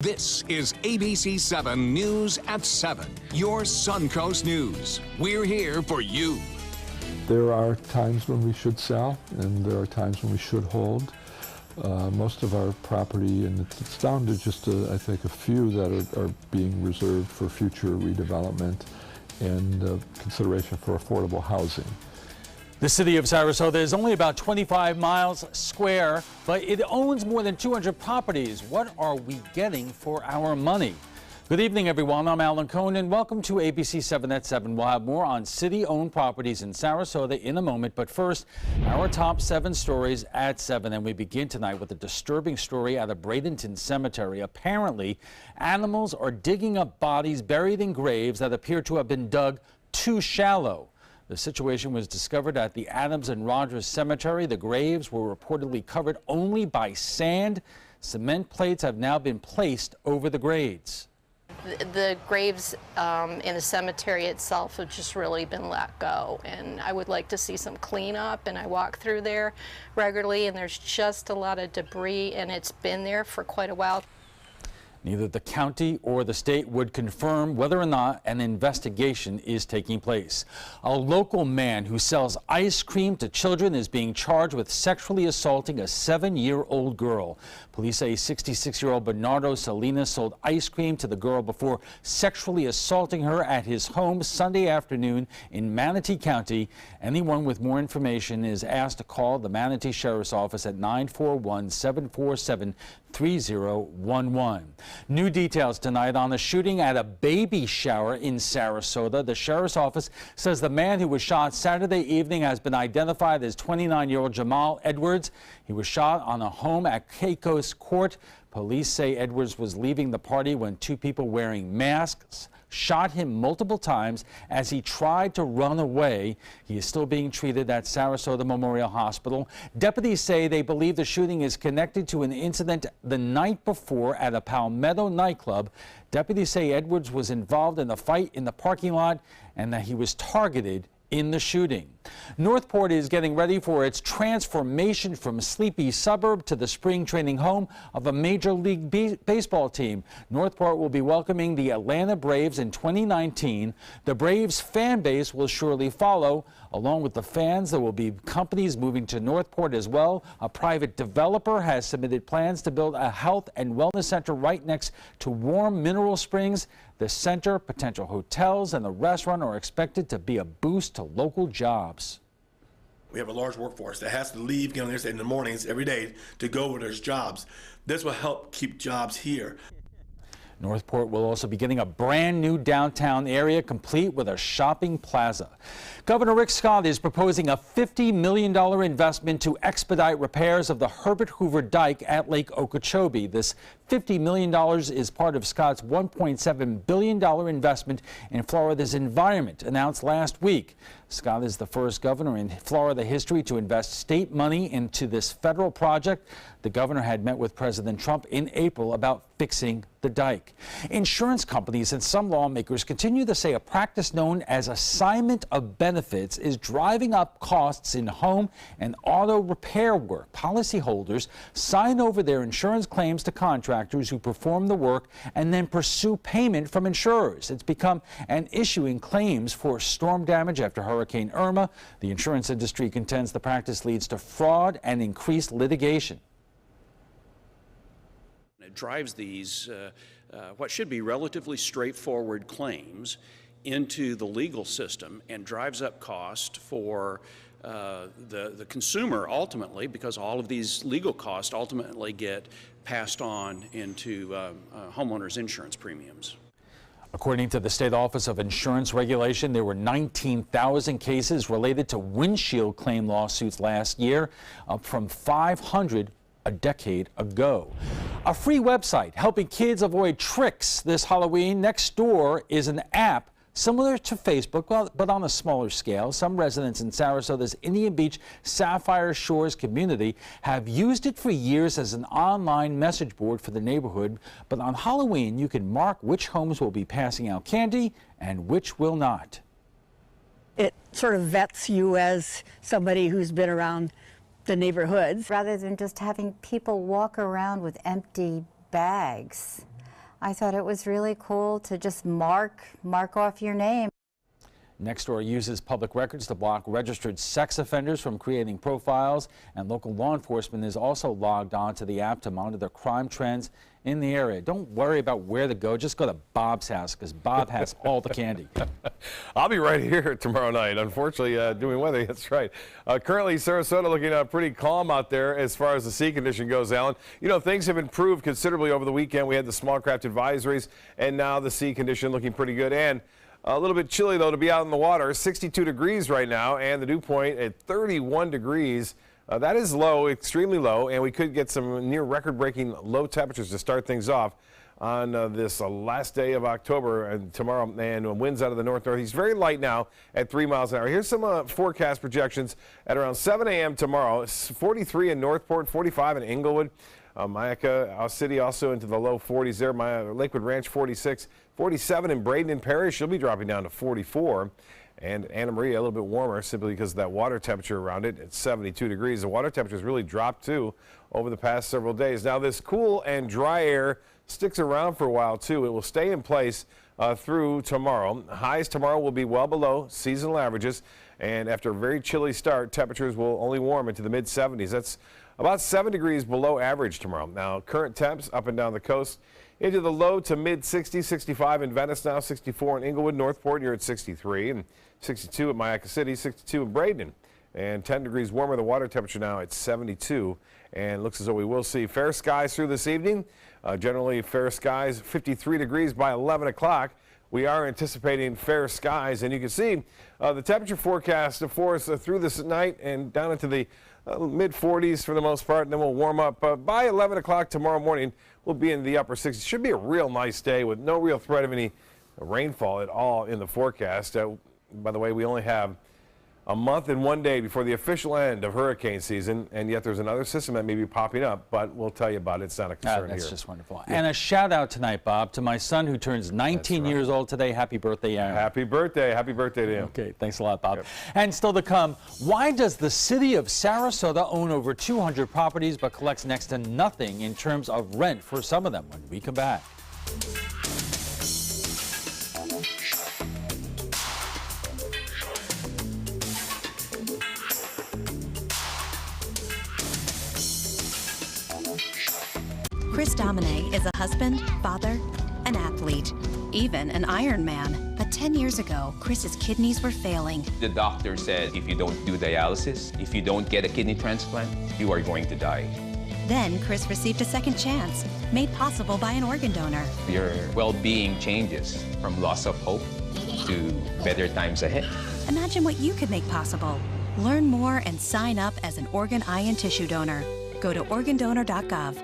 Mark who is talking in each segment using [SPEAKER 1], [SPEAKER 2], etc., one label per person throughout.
[SPEAKER 1] This is ABC7 News at 7, your Suncoast News. We're here for you.
[SPEAKER 2] There are times when we should sell, and there are times when we should hold. Most of our property, and it's down to just, I think, a few that are being reserved for future redevelopment and consideration for affordable housing.
[SPEAKER 3] The city of Sarasota is only about 25 miles square, but it owns more than 200 properties. What are we getting for our money? Good evening, everyone. I'm Alan Cohn, and welcome to ABC 7 at 7. We'll have more on city-owned properties in Sarasota in a moment, but first, our top 7 stories at 7. And we begin tonight with a disturbing story out of Bradenton Cemetery. Apparently, animals are digging up bodies buried in graves that appear to have been dug too shallow. The situation was discovered at the Adams and Rogers Cemetery. The graves were reportedly covered only by sand. Cement plates have now been placed over the grades.
[SPEAKER 4] The graves in the cemetery itself have just really been let go, and I would like to see some cleanup. And I walk through there regularly, and there's just a lot of debris, and it's been there for quite a while.
[SPEAKER 3] Neither the county or the state would confirm whether or not an investigation is taking place. A local man who sells ice cream to children is being charged with sexually assaulting a 7-year-old girl. Police say 66-year-old Bernardo Salinas sold ice cream to the girl before sexually assaulting her at his home Sunday afternoon in Manatee County. Anyone with more information is asked to call the Manatee Sheriff's Office at 941-747-3011. New details tonight on a shooting at a baby shower in Sarasota. The Sheriff's Office says the man who was shot Saturday evening has been identified as 29-year-old Jamal Edwards. He was shot on a home at Caicos Court. Police say Edwards was leaving the party when 2 people wearing masks shot him multiple times as he tried to run away. He is still being treated at Sarasota Memorial Hospital. Deputies say they believe the shooting is connected to an incident the night before at a Palmetto nightclub. Deputies say Edwards was involved in a fight in the parking lot and that he was targeted in the shooting. Northport is getting ready for its transformation from sleepy suburb to the spring training home of a Major League Baseball team. Northport will be welcoming the Atlanta Braves in 2019. The Braves fan base will surely follow. Along with the fans, there will be companies moving to Northport as well. A private developer has submitted plans to build a health and wellness center right next to warm mineral springs. The center, potential hotels, and the restaurant are expected to be a boost to local jobs.
[SPEAKER 5] We have a large workforce that has to leave, get on there in the mornings every day to go where there's jobs. This will help keep jobs here.
[SPEAKER 3] Northport will also be getting a brand new downtown area complete with a shopping plaza. Governor Rick Scott is proposing a $50 million investment to expedite repairs of the Herbert Hoover Dike at Lake Okeechobee. This $50 million is part of Scott's $1.7 billion investment in Florida's environment, announced last week. Scott is the first governor in Florida history to invest state money into this federal project. The governor had met with President Trump in April about fixing the dike. Insurance companies and some lawmakers continue to say a practice known as assignment of benefits is driving up costs in home and auto repair work. Policyholders sign over their insurance claims to contractors who perform the work and then pursue payment from insurers. It's become an issue in claims for storm damage after Hurricane Irma. The insurance industry contends the practice leads to fraud and increased litigation.
[SPEAKER 6] It drives these, what should be relatively straightforward claims into the legal system and drives up cost for the consumer ultimately, because all of these legal costs ultimately get passed on into homeowners' insurance premiums.
[SPEAKER 3] According to the State Office of Insurance Regulation, there were 19,000 cases related to windshield claim lawsuits last year, up from 500 a decade ago. A free website helping kids avoid tricks this Halloween. Nextdoor is an app similar to Facebook, but on a smaller scale. Some residents in Sarasota's Indian Beach Sapphire Shores community have used it for years as an online message board for the neighborhood. But on Halloween, you can mark which homes will be passing out candy and which will not.
[SPEAKER 7] It sort of vets you as somebody who's been around the neighborhoods.
[SPEAKER 8] Rather than just having people walk around with empty bags, I thought it was really cool to just mark off your name.
[SPEAKER 3] Nextdoor uses public records to block registered sex offenders from creating profiles, and local law enforcement is also logged on to the app to monitor crime trends in the area. Don't worry about where to go. Just go to Bob's house, because Bob has all the candy.
[SPEAKER 9] I'll be right here tomorrow night. Unfortunately, doing weather, that's right. Currently, Sarasota looking pretty calm out there as far as the sea condition goes, Alan. You know, things have improved considerably over the weekend. We had the small craft advisories, and now the sea condition looking pretty good. And a little bit chilly, though, to be out in the water. 62 degrees right now, and the dew point at 31 degrees. That is low, extremely low, and we could get some near record-breaking low temperatures to start things off on this last day of October and tomorrow, and winds out of the north-northeast. Very light now at 3 miles an hour. Here's some forecast projections at around 7 a.m. tomorrow. It's 43 in Northport, 45 in Inglewood. Mayaca City also into the low 40s there. Lakewood Ranch 46, 47 in Braden and Parish. She'll be dropping down to 44. And Anna Maria a little bit warmer simply because of that water temperature around it. It's 72 degrees. The water temperature has really dropped too over the past several days. Now this cool and dry air sticks around for a while too. It will stay in place through tomorrow. Highs tomorrow will be well below seasonal averages. And after a very chilly start, temperatures will only warm into the mid 70s. That's about 7 degrees below average tomorrow. Now current temps up and down the coast into the low to mid 60s, 65 in Venice now, 64 in Inglewood, Northport, you're at 63, and 62 at Mayaca City, 62 in Braden, and 10 degrees warmer. The water temperature now at 72, and looks as though we will see fair skies through this evening. Generally fair skies, 53 degrees by 11 o'clock. We are anticipating fair skies, and you can see the temperature forecast for us through this night and down into the mid 40s for the most part, and then we'll warm up by 11 o'clock tomorrow morning. We'll be in the upper 60s. Should be a real nice day with no real threat of any rainfall at all in the forecast. By the way, we only have a month and 1 day before the official end of hurricane season, and yet there's another system that may be popping up, but we'll tell you about it. It's not a concern
[SPEAKER 3] That's
[SPEAKER 9] here.
[SPEAKER 3] just wonderful. Yeah. And a shout out tonight, Bob, to my son who turns 19 years old today. Happy birthday, Aaron.
[SPEAKER 9] Happy birthday. Happy birthday to him.
[SPEAKER 3] Okay, thanks a lot, Bob.
[SPEAKER 9] Yep.
[SPEAKER 3] And still to come, why does the city of Sarasota own over 200 properties but collects next to nothing in terms of rent for some of them? When we come back.
[SPEAKER 10] Chris Domine is a husband, father, an athlete, even an Ironman. But 10 years ago, Chris's kidneys were failing.
[SPEAKER 11] The doctor said if you don't do dialysis, if you don't get a kidney transplant, you are going to die.
[SPEAKER 10] Then Chris received a second chance, made possible by an organ donor.
[SPEAKER 11] Your well-being changes from loss of hope to better times ahead.
[SPEAKER 10] Imagine what you could make possible. Learn more and sign up as an organ, eye, and tissue donor. Go to organdonor.gov.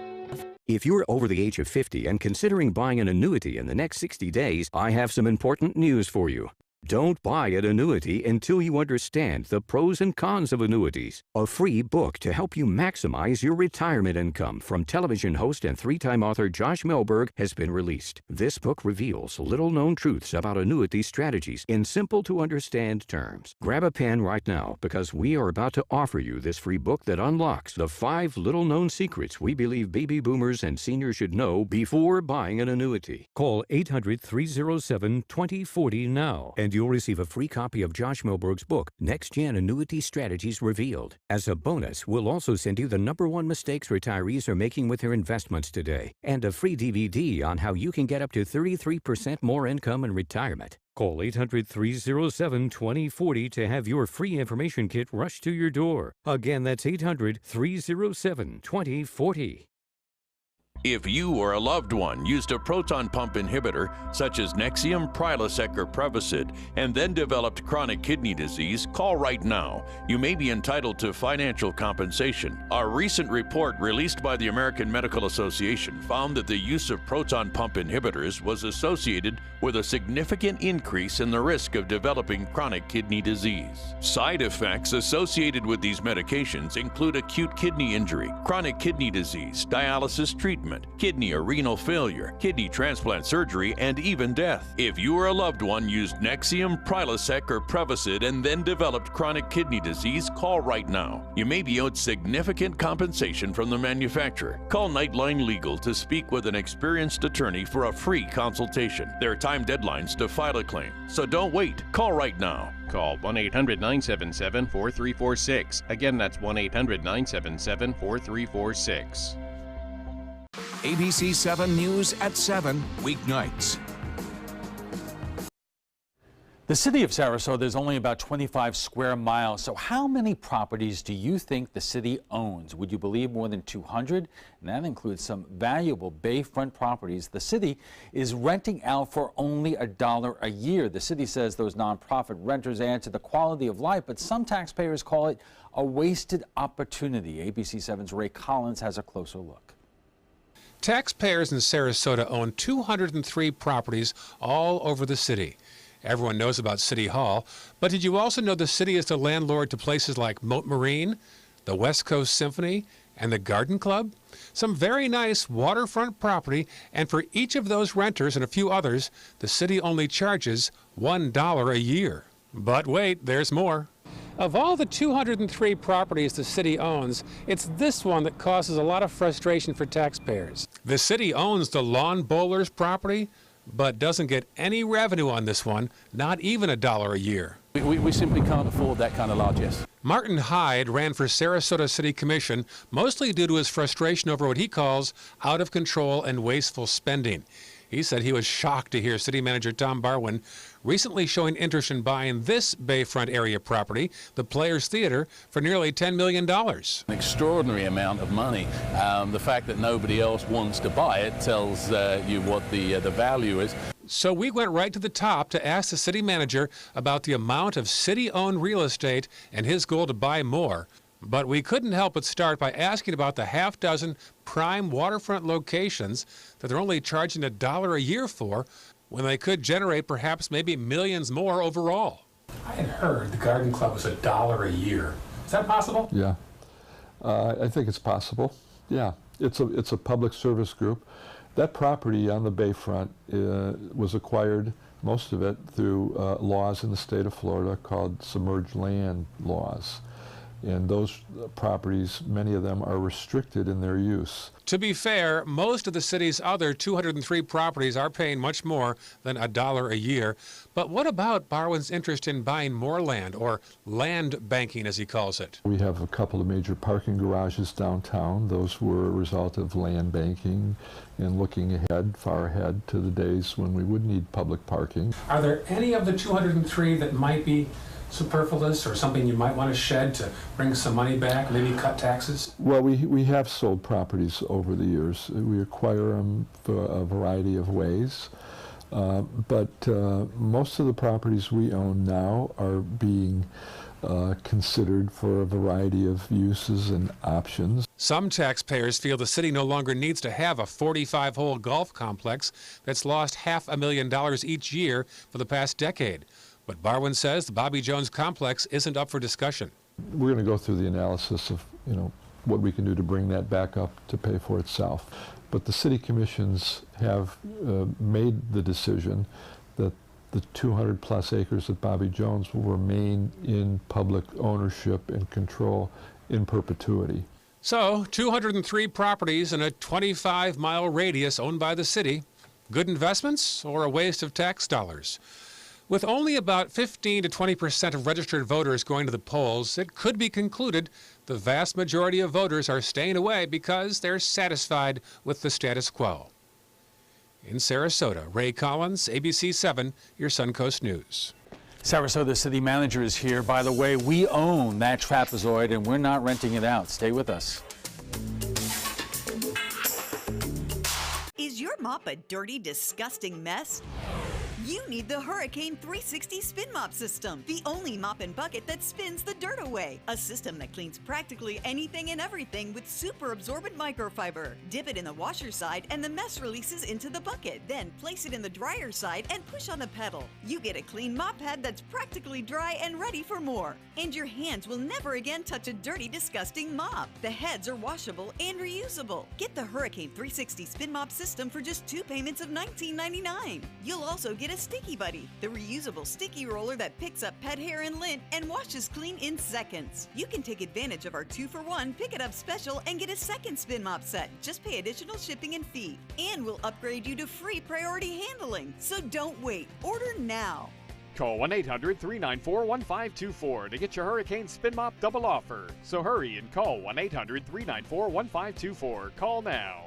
[SPEAKER 12] If you're over the age of 50 and considering buying an annuity in the next 60 days, I have some important news for you. Don't buy an annuity until you understand the pros and cons of annuities. A free book to help you maximize your retirement income from television host and three-time author Josh Melberg has been released. This book reveals little-known truths about annuity strategies in simple-to-understand terms. Grab a pen right now because we are about to offer you this free book that unlocks the 5 little-known secrets we believe baby boomers and seniors should know before buying an annuity. Call 800-307-2040 now and you'll receive a free copy of Josh Melberg's book, Next Gen Annuity Strategies Revealed. As a bonus, we'll also send you the #1 mistakes retirees are making with their investments today, and a free DVD on how you can get up to 33% more income in retirement. Call 800-307-2040 to have your free information kit rushed to your door. Again, that's 800-307-2040.
[SPEAKER 13] If you or a loved one used a proton pump inhibitor, such as Nexium, Prilosec, or Prevacid, and then developed chronic kidney disease, call right now. You may be entitled to financial compensation. A recent report released by the American Medical Association found that the use of proton pump inhibitors was associated with a significant increase in the risk of developing chronic kidney disease. Side effects associated with these medications include acute kidney injury, chronic kidney disease, dialysis treatment, bereavement, kidney or renal failure, kidney transplant surgery, and even death. If you or a loved one used Nexium, Prilosec, or Prevacid and then developed chronic kidney disease, call right now. You may be owed significant compensation from the manufacturer. Call Nightline Legal to speak with an experienced attorney for a free consultation. There are time deadlines to file a claim, so don't wait. Call right now.
[SPEAKER 14] Call 1-800-977-4346. Again, that's 1-800-977-4346.
[SPEAKER 1] ABC7 News at 7, weeknights.
[SPEAKER 3] The city of Sarasota is only about 25 square miles, so how many properties do you think the city owns? Would you believe more than 200? And that includes some valuable bayfront properties the city is renting out for only $1 a year. The city says those nonprofit renters add to the quality of life, but some taxpayers call it a wasted opportunity. ABC7's Ray Collins has a closer look.
[SPEAKER 15] Taxpayers in Sarasota own 203 properties all over the city. Everyone knows about City Hall, but did you also know the city is the landlord to places like Moat Marine, the West Coast Symphony, and the Garden Club? Some very nice waterfront property, and for each of those renters and a few others, the city only charges $1 a year. But wait, there's more. Of all the 203 properties the city owns, it's this one that causes a lot of frustration for taxpayers. The city owns the Lawn Bowlers property, but doesn't get any revenue on this one, not even $1 a year.
[SPEAKER 16] We simply can't afford that kind of largesse.
[SPEAKER 15] Martin Hyde ran for Sarasota City Commission, mostly due to his frustration over what he calls out of control and wasteful spending. He said he was shocked to hear City Manager Tom Barwin recently showing interest in buying this bayfront area property, the Players Theater, for nearly $10 million.
[SPEAKER 16] An extraordinary amount of money. The fact that nobody else wants to buy it tells you what the value is.
[SPEAKER 15] So we went right to the top to ask the city manager about the amount of city-owned real estate and his goal to buy more. But we couldn't help but start by asking about the half-dozen prime waterfront locations that they're only charging $1 a year for, when they could generate perhaps maybe millions more overall.
[SPEAKER 17] I had heard the Garden Club was $1 a year. Is that possible?
[SPEAKER 2] Yeah, I think it's possible. Yeah, it's a public service group. That property on the bayfront was acquired, most of it, through laws in the state of Florida called submerged land laws. And those properties, many of them are restricted in their use.
[SPEAKER 15] To be fair, most of the city's other 203 properties are paying much more than $1 a year. But what about Barwin's interest in buying more land, or land banking as he calls it?
[SPEAKER 2] We have a couple of major parking garages downtown. Those were a result of land banking and looking ahead, far ahead, to the days when we would need public parking.
[SPEAKER 17] Are there any of the 203 that might be superfluous or something you might want to shed to bring some money back, maybe cut taxes?
[SPEAKER 2] Well, we have sold properties over the years. We acquire them for a variety of ways. But most of the properties we own now are being considered for a variety of uses and options.
[SPEAKER 15] Some taxpayers feel the city no longer needs to have a 45-hole golf complex that's lost $500,000 each year for the past decade. But Barwin says the Bobby Jones complex isn't up for discussion.
[SPEAKER 2] We're going to go through the analysis of, what we can do to bring that back up to pay for itself. But the city commissions have made the decision that the 200 plus acres at Bobby Jones will remain in public ownership and control in perpetuity.
[SPEAKER 15] So 203 properties in a 25-mile radius owned by the city. Good investments or a waste of tax dollars? With only about 15 to 20% of registered voters going to the polls, it could be concluded the vast majority of voters are staying away because they're satisfied with the status quo. In Sarasota, Ray Collins, ABC7, your Suncoast News.
[SPEAKER 3] Sarasota City Manager is here. By the way, we own that trapezoid and we're not renting it out. Stay with us.
[SPEAKER 18] Is your mop a dirty, disgusting mess? You need the Hurricane 360 Spin Mop System, the only mop and bucket that spins the dirt away. A system that cleans practically anything and everything with super absorbent microfiber. Dip it in the washer side and the mess releases into the bucket. Then place it in the dryer side and push on the pedal. You get a clean mop pad that's practically dry and ready for more. And your hands will never again touch a dirty, disgusting mop. The heads are washable and reusable. Get the Hurricane 360 Spin Mop System for just 2 payments of $19.99. You'll also get a Sticky Buddy, the reusable sticky roller that picks up pet hair and lint and washes clean in seconds. You can take advantage of our 2-for-1 Pick It Up special and get a second spin mop set. Just pay additional shipping and fee. And we'll upgrade you to free priority handling. So don't wait. Order now.
[SPEAKER 19] Call 1-800-394-1524 to get your Hurricane Spin Mop double offer. So hurry and call 1-800-394-1524. Call now.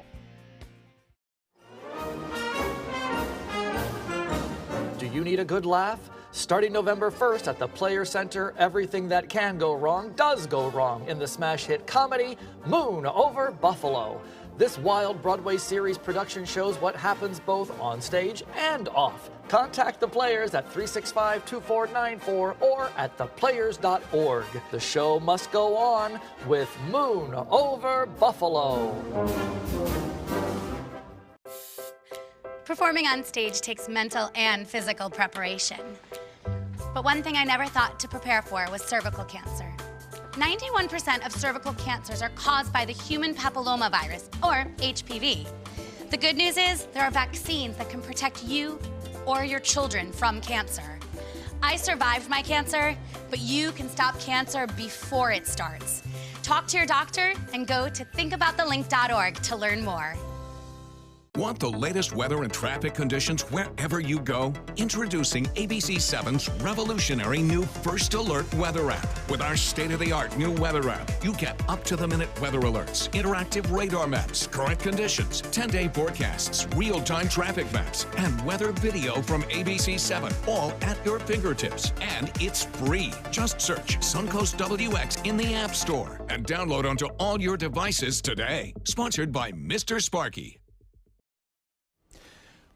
[SPEAKER 20] Do you need a good laugh? Starting November 1st at the Players Center, everything that can go wrong does go wrong in the smash hit comedy Moon Over Buffalo. This wild Broadway series production shows what happens both on stage and off. Contact the Players at 365-2494 or at theplayers.org. The show must go on with Moon Over Buffalo.
[SPEAKER 21] Performing on stage takes mental and physical preparation. But one thing I never thought to prepare for was cervical cancer. 91% of cervical cancers are caused by the human papillomavirus, or HPV. The good news is there are vaccines that can protect you or your children from cancer. I survived my cancer, but you can stop cancer before it starts. Talk to your doctor and go to thinkaboutthelink.org to learn more.
[SPEAKER 1] Want the latest weather and traffic conditions wherever you go? Introducing ABC7's revolutionary new First Alert weather app. With our state-of-the-art new weather app, you get up-to-the-minute weather alerts, interactive radar maps, current conditions, 10-day forecasts, real-time traffic maps, and weather video from ABC7, all at your fingertips. And it's free. Just search Suncoast WX in the App Store and download onto all your devices today. Sponsored by Mr. Sparky.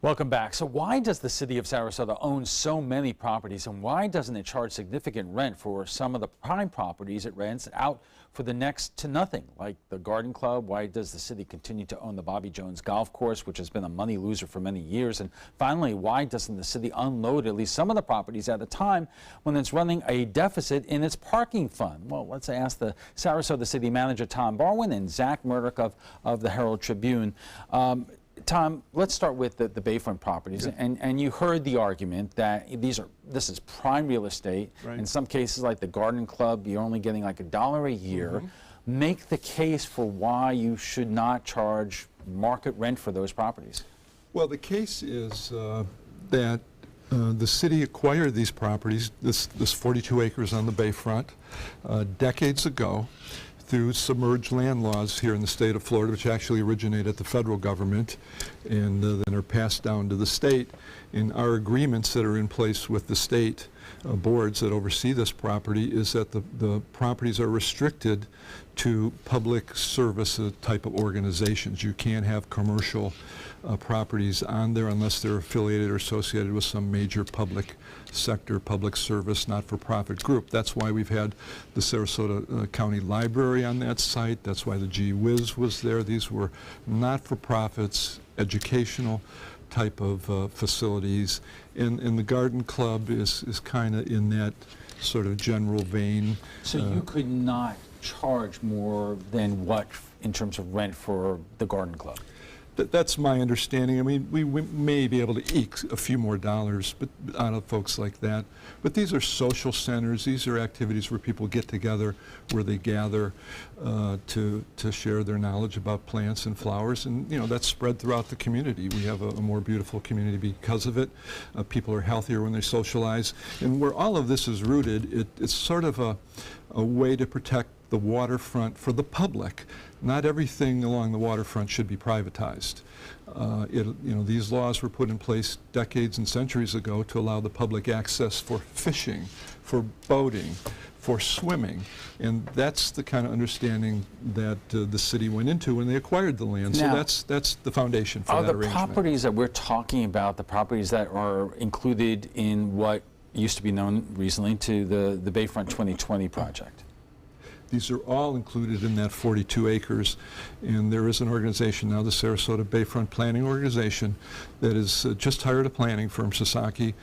[SPEAKER 3] Welcome back. So why does the city of Sarasota own so many properties, and why doesn't it charge significant rent for some of the prime properties it rents out for the next to nothing, like the Garden Club? Why does the city continue to own the Bobby Jones Golf Course, which has been a money loser for many years? And finally, why doesn't the city unload at least some of the properties at a time when it's running a deficit in its parking fund? Well, let's ask the Sarasota City Manager, Tom Barwin, and Zach Murdoch of the Herald Tribune. Tom, let's start with the Bayfront properties, and you heard the argument that this is prime real estate. Right. In some cases, like the Garden Club, you're only getting like $1 a year. Mm-hmm. Make the case for why you should not charge market rent for those properties.
[SPEAKER 2] Well, the case is that the city acquired these properties, this 42 acres on the Bayfront, decades ago, through submerged land laws here in the state of Florida, which actually originate at the federal government and then are passed down to the state. In our agreements that are in place with the state boards that oversee this property is that the properties are restricted to public service type of organizations. You can't have commercial properties on there unless they're affiliated or associated with some major public sector, public service, not-for-profit group. That's why we've had the Sarasota County Library on that site. That's why the Gee Whiz was there. These were not-for-profits, educational type of facilities. And the Garden Club is kind of in that sort of general vein.
[SPEAKER 3] So you could not charge more than what in terms of rent for the Garden Club?
[SPEAKER 2] That's my understanding. I mean, we may be able to eke a few more dollars out of folks like that. But these are social centers. These are activities where people get together, where they gather to share their knowledge about plants and flowers. And, you know, that's spread throughout the community. We have a more beautiful community because of it. People are healthier when they socialize. And where all of this is rooted, it's sort of a way to protect the waterfront for the public. Not everything along the waterfront should be privatized. These laws were put in place decades and centuries ago to allow the public access for fishing, for boating, for swimming. And that's the kind of understanding that the city went into when they acquired the land.
[SPEAKER 3] Now,
[SPEAKER 2] so that's the foundation for
[SPEAKER 3] are
[SPEAKER 2] that
[SPEAKER 3] the
[SPEAKER 2] arrangement.
[SPEAKER 3] properties that we're talking about the properties that are included in what used to be known recently to the Bayfront 2020 project?
[SPEAKER 2] These are all included in that 42 acres, and there is an organization now, the Sarasota Bayfront Planning Organization, that has just hired a planning firm, Sasaki,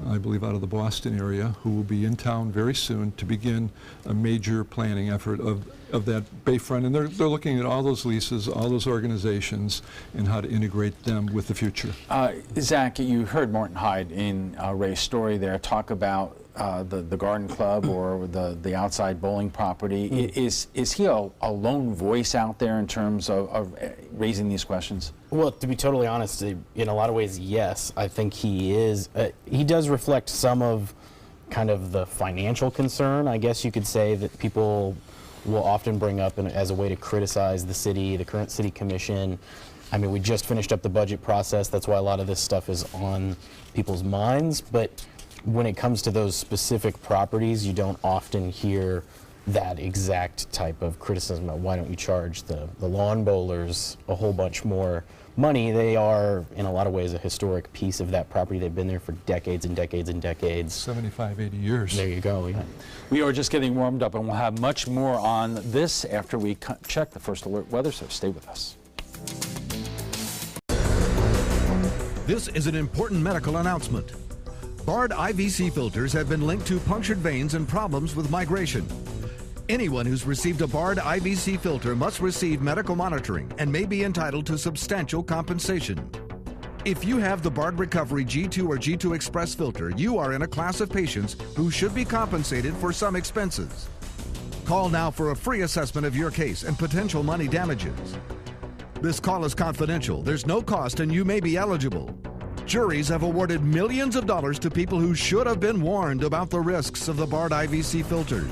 [SPEAKER 2] I believe out of the Boston area, who will be in town very soon to begin a major planning effort of that Bayfront, and they're looking at all those leases, all those organizations, and how to integrate them with the future.
[SPEAKER 3] Zach, you heard Morton Hyde in Ray's story there talk about the garden club or the outside bowling property. Is he a lone voice out there in terms of raising these questions?
[SPEAKER 4] Well, to be totally honest, in a lot of ways, yes. I think he is. He does reflect some of kind of the financial concern, I guess you could say, that people will often bring up as a way to criticize the city, the current city commission. I mean, we just finished up the budget process. That's why a lot of this stuff is on people's minds. But when it comes to those specific properties, you don't often hear that exact type of criticism of why don't you charge the lawn bowlers a whole bunch more money. They are, in a lot of ways, a historic piece of that property. They've been there for decades and decades and decades.
[SPEAKER 2] 75, 80 years.
[SPEAKER 4] There you go. Yeah.
[SPEAKER 3] We are just getting warmed up, and we'll have much more on this after we check the First Alert weather, so stay with us.
[SPEAKER 22] This is an important medical announcement. Bard IVC filters have been linked to punctured veins and problems with migration. Anyone who's received a Bard IVC filter must receive medical monitoring and may be entitled to substantial compensation. If you have the Bard Recovery G2 or G2 Express filter, you are in a class of patients who should be compensated for some expenses. Call now for a free assessment of your case and potential money damages. This call is confidential, there's no cost, and you may be eligible. Juries have awarded millions of dollars to people who should have been warned about the risks of the Bard IVC filters.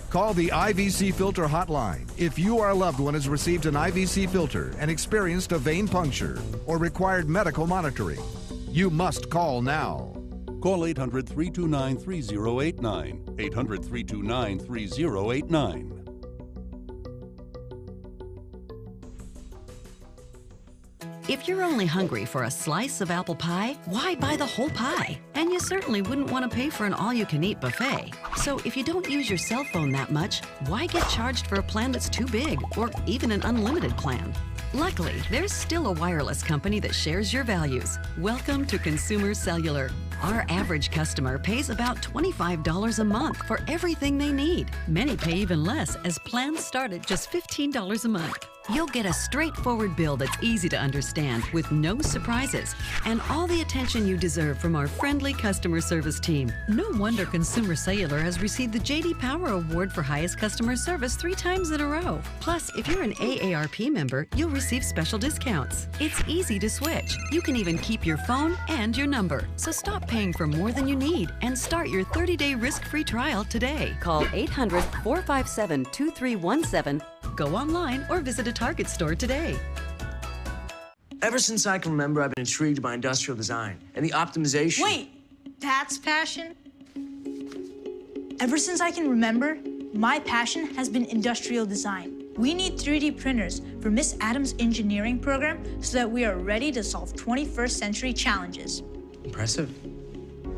[SPEAKER 22] Call the IVC Filter Hotline if you or a loved one has received an IVC filter and experienced a vein puncture or required medical monitoring. You must call now.
[SPEAKER 23] Call 800-329-3089. 800-329-3089.
[SPEAKER 24] If you're only hungry for a slice of apple pie, why buy the whole pie? And you certainly wouldn't want to pay for an all-you-can-eat buffet. So if you don't use your cell phone that much, why get charged for a plan that's too big, or even an unlimited plan? Luckily, there's still a wireless company that shares your values. Welcome to Consumer Cellular. Our average customer pays about $25 a month for everything they need. Many pay even less, as plans start at just $15 a month. You'll get a straightforward bill that's easy to understand with no surprises and all the attention you deserve from our friendly customer service team. No wonder Consumer Cellular has received the J.D. Power Award for highest customer service 3 times in a row. Plus, if you're an AARP member, you'll receive special discounts. It's easy to switch. You can even keep your phone and your number. So stop paying for more than you need and start your 30-day risk-free trial today. Call 800-457-2317. Go online or visit a Target store today.
[SPEAKER 25] Ever since I can remember, I've been intrigued by industrial design and the optimization.
[SPEAKER 26] Wait, that's passion? Ever since I can remember, my passion has been industrial design. We need 3D printers for Miss Adams' engineering program so that we are ready to solve 21st century challenges.
[SPEAKER 25] Impressive.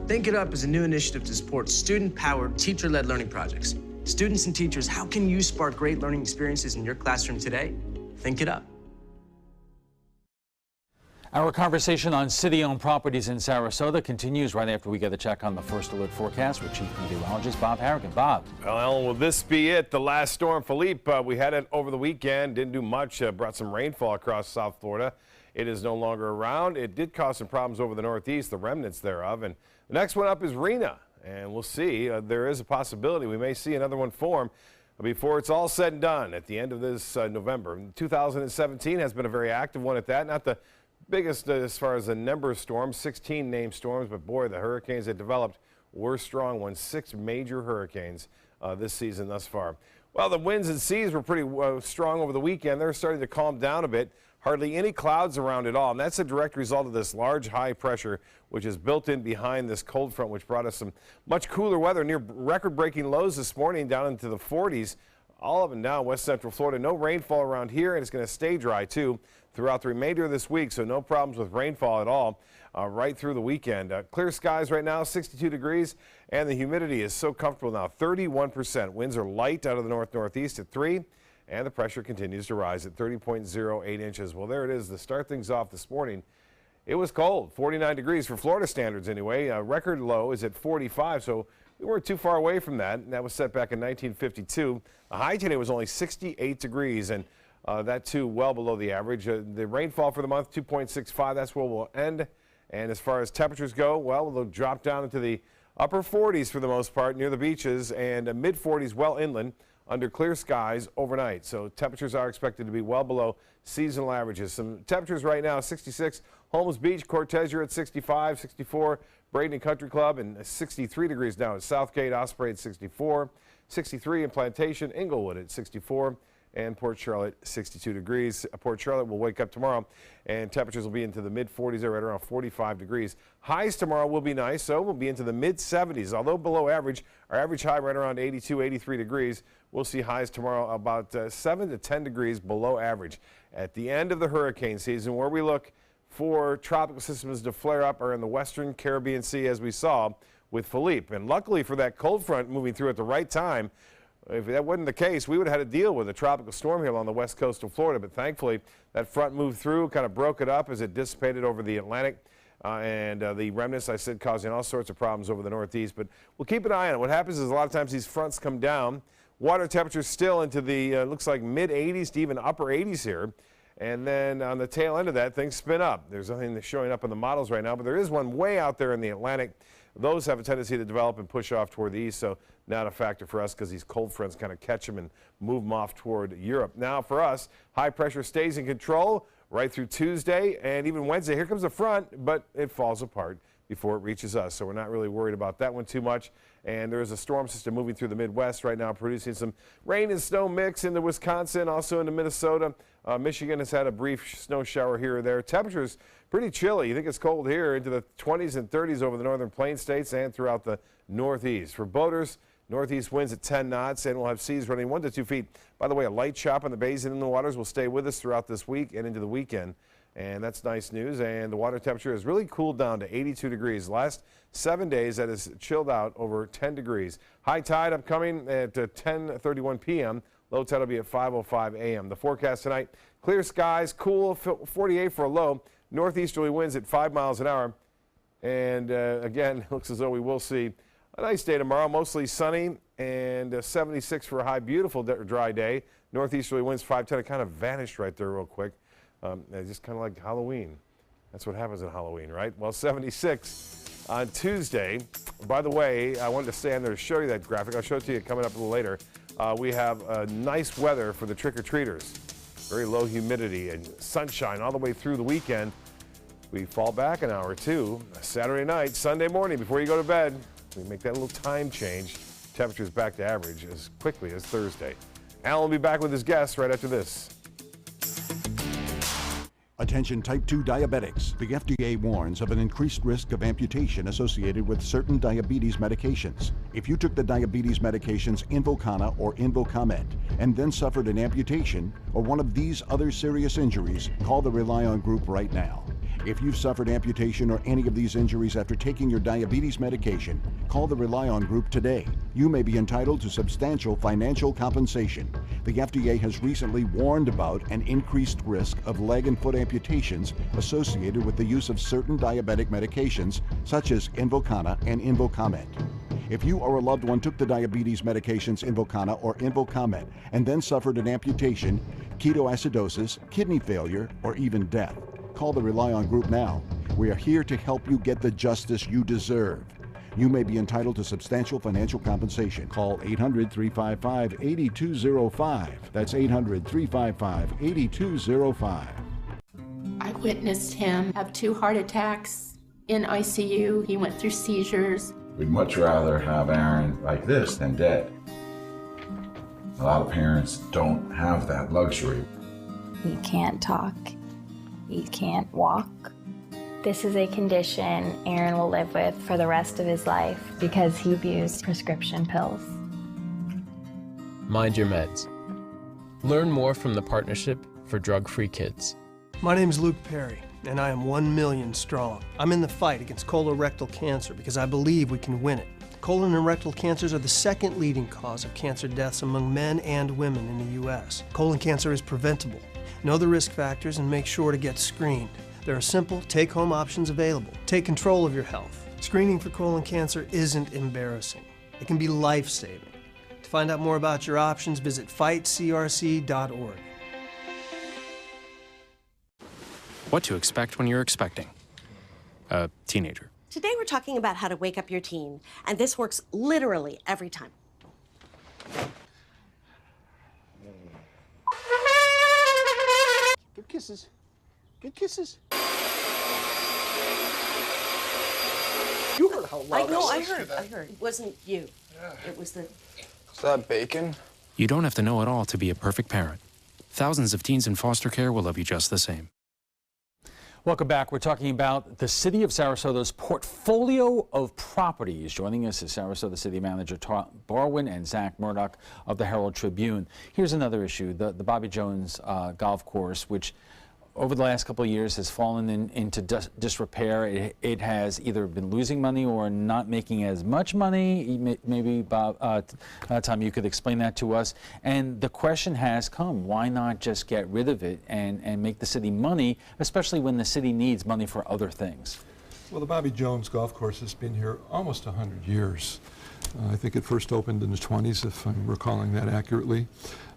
[SPEAKER 25] Think It Up is a new initiative to support student-powered, teacher-led learning projects. Students and teachers, how can you spark great learning experiences in your classroom today? Think It Up.
[SPEAKER 3] Our conversation on city-owned properties in Sarasota continues right after we get a check on the First Alert forecast with Chief Meteorologist Bob Harrigan. Bob.
[SPEAKER 9] Well, Alan, will this be it? The last storm, Philippe, we had it over the weekend, didn't do much, brought some rainfall across South Florida. It is no longer around. It did cause some problems over the Northeast, the remnants thereof. And the next one up is Rena. And we'll see. There is a possibility we may see another one form before it's all said and done at the end of this November. 2017 has been a very active one at that. Not the biggest as far as the number of storms, 16 named storms, but boy, the hurricanes that developed were strong ones. 6 major hurricanes this season thus far. Well, the winds and seas were pretty strong over the weekend. They're starting to calm down a bit. hardly any clouds around at all. And that's a direct result of this large high pressure, which is built in behind this cold front, which brought us some much cooler weather, near record-breaking lows this morning, down into the 40s. All up and down west central Florida. No rainfall around here, and it's going to stay dry, too, throughout the remainder of this week. So no problems with rainfall at all right through the weekend. Clear skies right now, 62 degrees, and the humidity is so comfortable now, 31%. Winds are light out of the north-northeast at 3, and the pressure continues to rise at 30.08 inches. Well, there it is to start things off this morning. It was cold, 49 degrees for Florida standards anyway. Record low is at 45, so we weren't too far away from that, and that was set back in 1952. The high today was only 68 degrees, and that too well below the average. The rainfall for the month, 2.65, that's where we'll end. And as far as temperatures go, well, they'll drop down into the upper 40s for the most part near the beaches, and mid 40s well inland under clear skies overnight. So temperatures are expected to be well below seasonal averages. Some temperatures right now, 66 Holmes Beach, Cortez, you're at 65, 64 Braden Country Club, and 63 degrees now at Southgate, Osprey at 64, 63 in Plantation, Inglewood at 64, and Port Charlotte 62 degrees. Port Charlotte will wake up tomorrow and temperatures will be into the mid 40s there, right around 45 degrees. Highs tomorrow will be nice, so we'll be into the mid 70s, although below average. Our average high right around 82, 83 degrees. We'll see highs tomorrow about 7 to 10 degrees below average. At the end of the hurricane season, where we look for tropical systems to flare up are in the western Caribbean Sea, as we saw with Philippe. And luckily for that cold front moving through at the right time, if that wasn't the case, we would have had to deal with a tropical storm here along the west coast of Florida. But thankfully, that front moved through, kind of broke it up as it dissipated over the Atlantic. The remnants, I said, causing all sorts of problems over the northeast. But we'll keep an eye on it. What happens is a lot of times these fronts come down. Water temperatures still into the, looks like mid 80s to even upper 80s here. And then on the tail end of that, things spin up. There's nothing that's showing up in the models right now, but there is one way out there in the Atlantic. Those have a tendency to develop and push off toward the east, so not a factor for us because these cold fronts kind of catch them and move them off toward Europe. Now for us, high pressure stays in control right through Tuesday and even Wednesday. Here comes the front, but it falls apart before it reaches us, so we're not really worried about that one too much. And there is a storm system moving through the Midwest right now, producing some rain and snow mix into Wisconsin, also into Minnesota. Michigan has had a brief snow shower here or there. Temperatures pretty chilly. You think it's cold here, into the 20s and 30s over the northern plain states and throughout the northeast. For boaters, northeast winds at 10 knots, and we'll have seas running 1 to 2 feet. By the way, a light chop on the bays and in the waters will stay with us throughout this week and into the weekend. And that's nice news. And the water temperature has really cooled down to 82 degrees. Last 7 days, that has chilled out over 10 degrees. High tide upcoming at 10:31 p.m. Low tide will be at 5:05 a.m. The forecast tonight, clear skies, cool, 48 for a low. Northeasterly winds at 5 miles an hour. And again, it looks as though we will see a nice day tomorrow, mostly sunny, and 76 for a high, beautiful dry day. Northeasterly winds 5-10. It kind of vanished right there real quick. Just kind of like Halloween. That's what happens at Halloween, right? Well, 76 on Tuesday. By the way, I wanted to stay on there to show you that graphic. I'll show it to you coming up a little later. We have nice weather for the trick-or-treaters. Very low humidity and sunshine all the way through the weekend. We fall back an hour or two. Saturday night, Sunday morning before you go to bed, we make that little time change. Temperatures back to average as quickly as Thursday. Alan will be back with his guests right after this.
[SPEAKER 5] Attention type 2 diabetics. The FDA warns of an increased risk of amputation associated with certain diabetes medications. If you took the diabetes medications Invokana or Invokamet and then suffered an amputation or one of these other serious injuries, call the Rely On Group right now. If you've suffered amputation or any of these injuries after taking your diabetes medication, call the Rely On Group today. You may be entitled to substantial financial compensation. The FDA has recently warned about an increased risk of leg and foot amputations associated with the use of certain diabetic medications such as Invokana and Invokamet. If you or a loved one took the diabetes medications Invokana or Invokamet and then suffered an amputation, ketoacidosis, kidney failure, or even death, call the Rely On Group now. We are here to help you get the justice you deserve. You may be entitled to substantial financial compensation. Call 800-355-8205. That's 800-355-8205.
[SPEAKER 6] I witnessed him have 2 heart attacks in ICU. He went through seizures.
[SPEAKER 7] We'd much rather have Aaron like this than dead. A lot of parents don't have that luxury.
[SPEAKER 8] He can't talk. He can't walk. This is a condition Aaron will live with for the rest of his life because he abused prescription pills.
[SPEAKER 10] Mind your meds. Learn more from the Partnership for Drug-Free Kids.
[SPEAKER 11] My name is Luke Perry, and I am 1 million strong. I'm in the fight against colorectal cancer because I believe we can win it. Colon and rectal cancers are the second leading cause of cancer deaths among men and women in the U.S. Colon cancer is preventable. Know the risk factors and make sure to get screened. There are simple, take-home options available. Take control of your health. Screening for colon cancer isn't embarrassing. It can be life-saving. To find out more about your options, visit fightcrc.org.
[SPEAKER 12] What to expect when you're expecting a teenager.
[SPEAKER 13] Today we're talking about how to wake up your teen, and this works literally every time.
[SPEAKER 23] Good kisses. Good kisses. You heard how loud
[SPEAKER 13] I heard. It wasn't you. It was the...
[SPEAKER 12] Is that bacon? You don't have to know it all to be a perfect parent. Thousands of teens in foster care will love you just the same.
[SPEAKER 3] Welcome back. We're talking about the City of Sarasota's portfolio of properties. Joining us is Sarasota City Manager Todd Barwin and Zach Murdoch of the Herald Tribune. Here's another issue, the Bobby Jones golf course, which over the last couple of years has fallen into disrepair. It has either been losing money or not making as much money. Maybe, Bob, Tom, you could explain that to us. And the question has come, why not just get rid of it and make the city money, especially when the city needs money for other things?
[SPEAKER 2] Well, the Bobby Jones golf course has been here almost 100 years. I think it first opened in the 20s, if I'm recalling that accurately.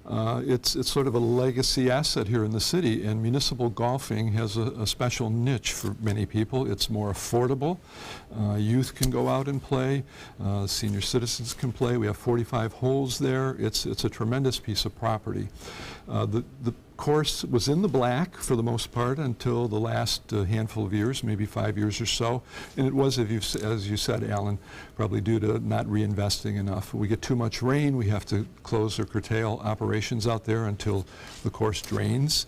[SPEAKER 2] It's sort of a legacy asset here in the city, and municipal golfing has a special niche for many people. It's more affordable. Youth can go out and play. Senior citizens can play. We have 45 holes there. It's a tremendous piece of property. The course was in the black for the most part until the last handful of years, maybe 5 years or so, and it was, as you said, Alan, probably due to not reinvesting enough. We get too much rain, we have to close or curtail operations out there until the course drains.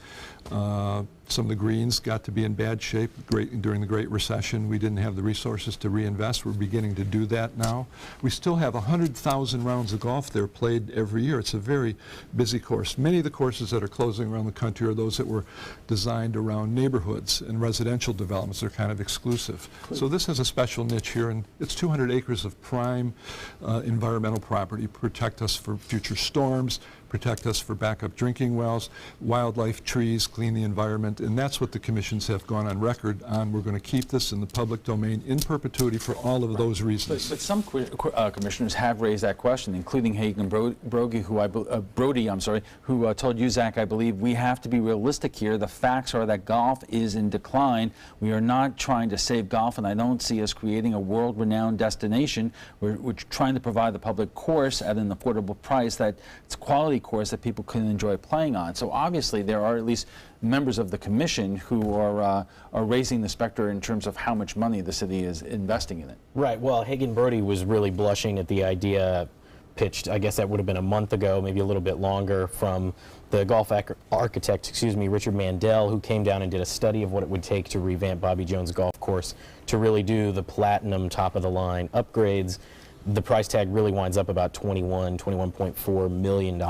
[SPEAKER 2] Some of the greens got to be in bad shape during the Great Recession. We didn't have the resources to reinvest. We're beginning to do that now. We still have 100,000 rounds of golf there played every year. It's a very busy course. Many of the courses that are closing around the country are those that were designed around neighborhoods and residential developments. They're kind of exclusive. So this has a special niche here, and it's 200 acres of prime environmental property. Protect us for future storms, protect us for backup drinking wells, wildlife, trees, clean the environment, and that's what the commissions have gone on record on. We're going to keep this in the public domain in perpetuity for all of those reasons.
[SPEAKER 3] But some commissioners have raised that question, including Hagan Brody, who told you, Zach, I believe we have to be realistic here. The facts are that golf is in decline. We are not trying to save golf, and I don't see us creating a world-renowned destination. We're trying to provide the public course at an affordable price that it's quality course that people can enjoy playing on. So obviously there are at least members of the commission who are raising the specter in terms of how much money the city is investing in it. Right.
[SPEAKER 4] Well, Hagan Brody was really blushing at the idea pitched, I guess that would have been a month ago, maybe a little bit longer, from the golf architect, Richard Mandel, who came down and did a study of what it would take to revamp Bobby Jones Golf Course to really do the platinum top-of-the-line upgrades. The price tag really winds up about $21.4 million.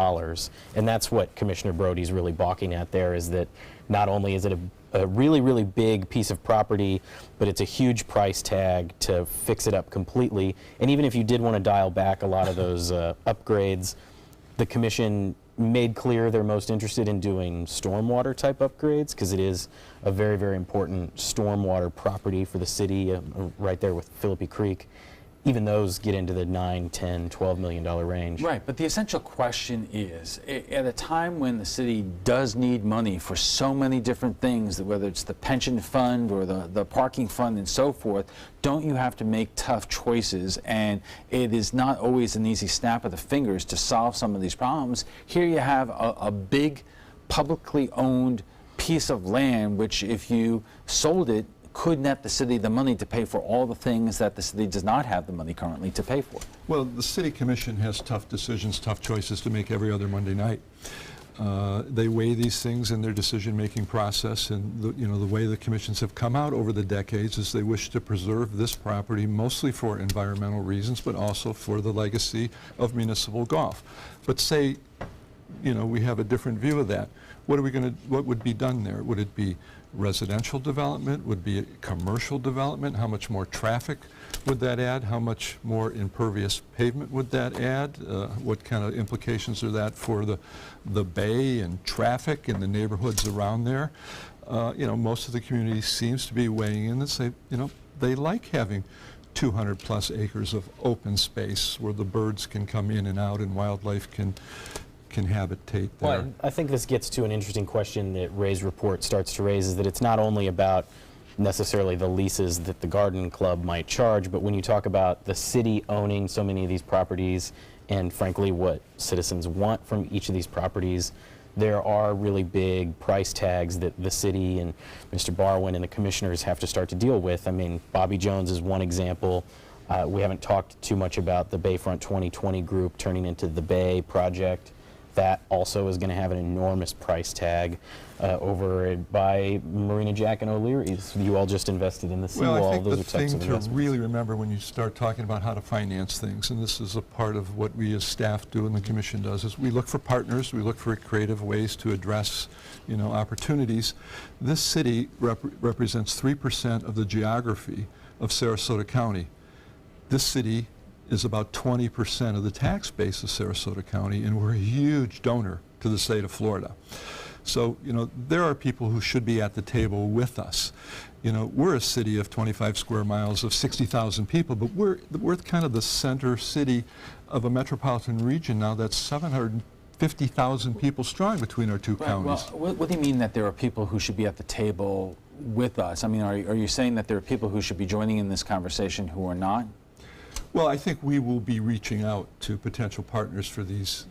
[SPEAKER 4] And that's what Commissioner Brody's really balking at there, is that not only is it a really, really big piece of property, but it's a huge price tag to fix it up completely. And even if you did want to dial back a lot of those upgrades, the Commission made clear they're most interested in doing stormwater type upgrades, because it is a very, very important stormwater property for the city, right there with Philippi Creek. Even those get into the $9, $10, $12 million range.
[SPEAKER 3] Right, but the essential question is, at a time when the city does need money for so many different things, whether it's the pension fund or the parking fund and so forth, don't you have to make tough choices? And it is not always an easy snap of the fingers to solve some of these problems. Here you have a big publicly owned piece of land, which if you sold it, could net the city the money to pay for all the things that the city does not have the money currently to pay for.
[SPEAKER 2] Well, the City Commission has tough decisions, tough choices to make every other Monday night. They weigh these things in their decision-making process, and the way the commissions have come out over the decades is they wish to preserve this property mostly for environmental reasons, but also for the legacy of municipal golf. But say, we have a different view of that. What would be done there? Would it be residential development? Would it be commercial development? How much more traffic would that add? How much more impervious pavement would that add? What kind of implications are that for the bay and traffic in the neighborhoods around there? Most of the community seems to be weighing in and say, they like having 200 plus acres of open space where the birds can come in and out and wildlife can habitate there.
[SPEAKER 4] Well, I think this gets to an interesting question that Ray's report starts to raise, is that it's not only about necessarily the leases that the garden club might charge, but when you talk about the city owning so many of these properties and frankly what citizens want from each of these properties, there are really big price tags that the city and Mr. Barwin and the commissioners have to start to deal with. I mean, Bobby Jones is one example. We haven't talked too much about the Bayfront 2020 group turning into the Bay project. That also is going to have an enormous price tag over by Marina Jack and O'Leary's. You all just invested in the seawall.
[SPEAKER 2] Well, I think
[SPEAKER 4] those
[SPEAKER 2] the
[SPEAKER 4] are types
[SPEAKER 2] thing
[SPEAKER 4] of
[SPEAKER 2] to
[SPEAKER 4] investments.
[SPEAKER 2] really remember when you start talking about how to finance things, and this is a part of what we as staff do and the commission does, is we look for partners, we look for creative ways to address, opportunities. This city represents 3% of the geography of Sarasota County. This city is about 20% of the tax base of Sarasota County, and we're a huge donor to the state of Florida. So, there are people who should be at the table with us. We're a city of 25 square miles of 60,000 people, but we're kind of the center city of a metropolitan region now that's 750,000 people strong between our two counties.
[SPEAKER 3] Well, what do you mean that there are people who should be at the table with us? I mean, are you saying that there are people who should be joining in this conversation who are not?
[SPEAKER 2] Well, I think we will be reaching out to potential partners for these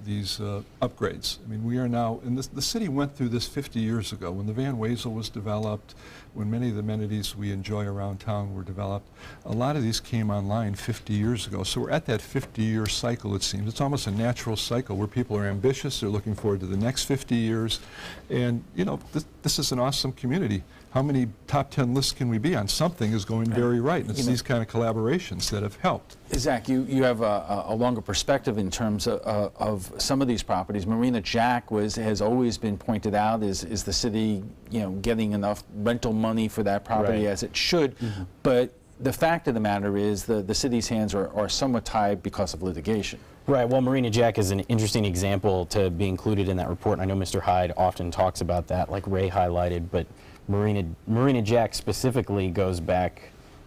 [SPEAKER 2] upgrades. I mean, we are now, and the city went through this 50 years ago when the Van Wezel was developed, when many of the amenities we enjoy around town were developed. A lot of these came online 50 years ago. So we're at that 50-year cycle, it seems. It's almost a natural cycle where people are ambitious, they're looking forward to the next 50 years. And, this is an awesome community. How many top 10 lists can we be on? Something is going very right, and it's these kind of collaborations that have helped.
[SPEAKER 3] Zach, you have a longer perspective in terms of some of these properties. Marina Jack has always been pointed out is the city, getting enough rental money for that property as it should, but the fact of the matter is the city's hands are somewhat tied because of litigation.
[SPEAKER 4] Right. Well, Marina Jack is an interesting example to be included in that report. And I know Mr. Hyde often talks about that, like Ray highlighted, but Marina Jack specifically goes back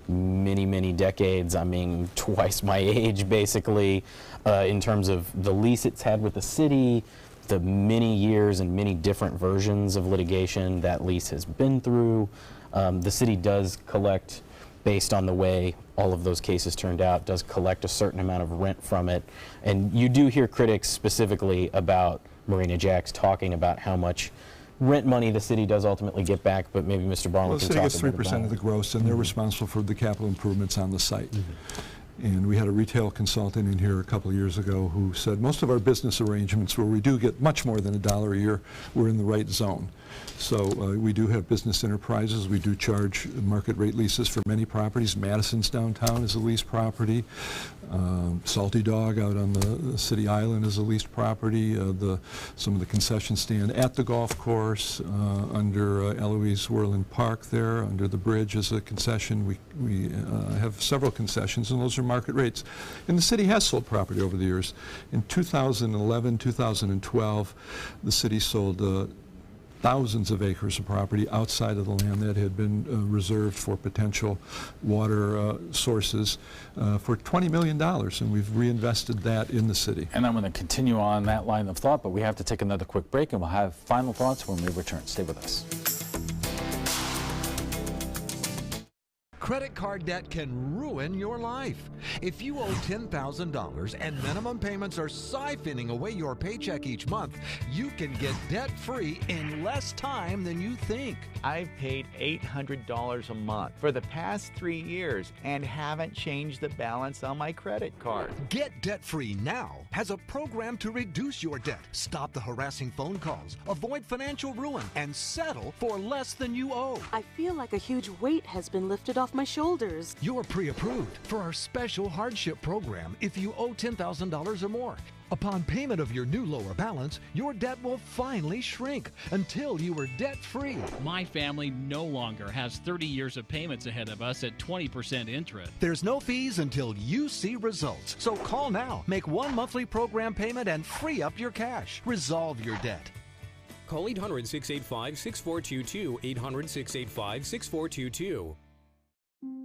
[SPEAKER 4] many, many decades. I mean, twice my age, basically, in terms of the lease it's had with the city, the many years and many different versions of litigation that lease has been through. The city does collect, based on the way all of those cases turned out, does collect a certain amount of rent from it. And you do hear critics specifically about Marina Jack's talking about how much rent money the city does ultimately get back, but maybe Mr. Barlow can talk about it.
[SPEAKER 2] The city gets 3% of the gross, and they're responsible for the capital improvements on the site. And we had a retail consultant in here a couple of years ago who said most of our business arrangements where we do get much more than $1 a year, we're in the right zone. So we do have business enterprises. We do charge market rate leases for many properties. Madison's downtown is a leased property. Salty Dog out on the city island is a leased property. Some of the concession stand at the golf course, under Eloise Worland Park there, under the bridge is a concession. We have several concessions, and those are market rates. And the city has sold property over the years. In 2011, 2012, the city sold thousands of acres of property outside of the land that had been reserved for potential water sources for $20 million, and we've reinvested that in the city.
[SPEAKER 3] And I'm going to continue on that line of thought, but we have to take another quick break, and we'll have final thoughts when we return. Stay with us.
[SPEAKER 22] Credit card debt can ruin your life. If you owe $10,000 and minimum payments are siphoning away your paycheck each month, you can get debt-free in less time than you think.
[SPEAKER 14] I've paid $800 a month for the past 3 years and haven't changed the balance on my credit card.
[SPEAKER 22] Get debt-free now has a program to reduce your debt, stop the harassing phone calls, avoid financial ruin, and settle for less than you owe.
[SPEAKER 15] I feel like a huge weight has been lifted off my shoulders.
[SPEAKER 22] You're pre-approved for our special hardship program if you owe $10,000 or more. Upon payment of your new lower balance, your debt will finally shrink until you are debt-free.
[SPEAKER 16] My family no longer has 30 years of payments ahead of us at 20% interest.
[SPEAKER 22] There's no fees until you see results. So call now, make one monthly program payment, and free up your cash. Resolve your debt.
[SPEAKER 17] Call 800-685-6422, 800-685-6422.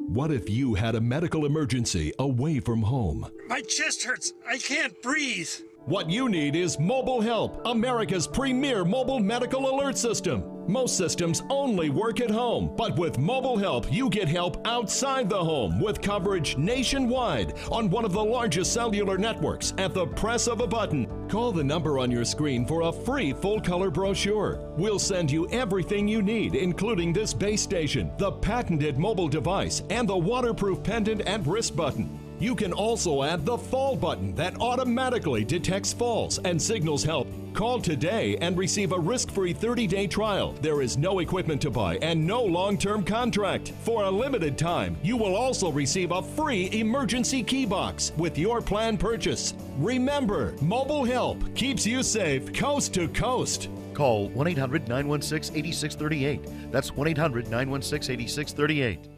[SPEAKER 18] What if you had a medical emergency away from home?
[SPEAKER 19] My chest hurts. I can't breathe.
[SPEAKER 18] What you need is Mobile Help, America's premier mobile medical alert system. Most systems only work at home, but with Mobile Help, you get help outside the home with coverage nationwide on one of the largest cellular networks at the press of a button. Call the number on your screen for a free full-color brochure. We'll send you everything you need, including this base station, the patented mobile device, and the waterproof pendant and wrist button. You can also add the fall button that automatically detects falls and signals help. Call today and receive a risk-free 30-day trial. There is no equipment to buy and no long-term contract. For a limited time, you will also receive a free emergency key box with your plan purchase. Remember, Mobile Help keeps you safe coast to coast.
[SPEAKER 27] Call 1-800-916-8638. That's 1-800-916-8638.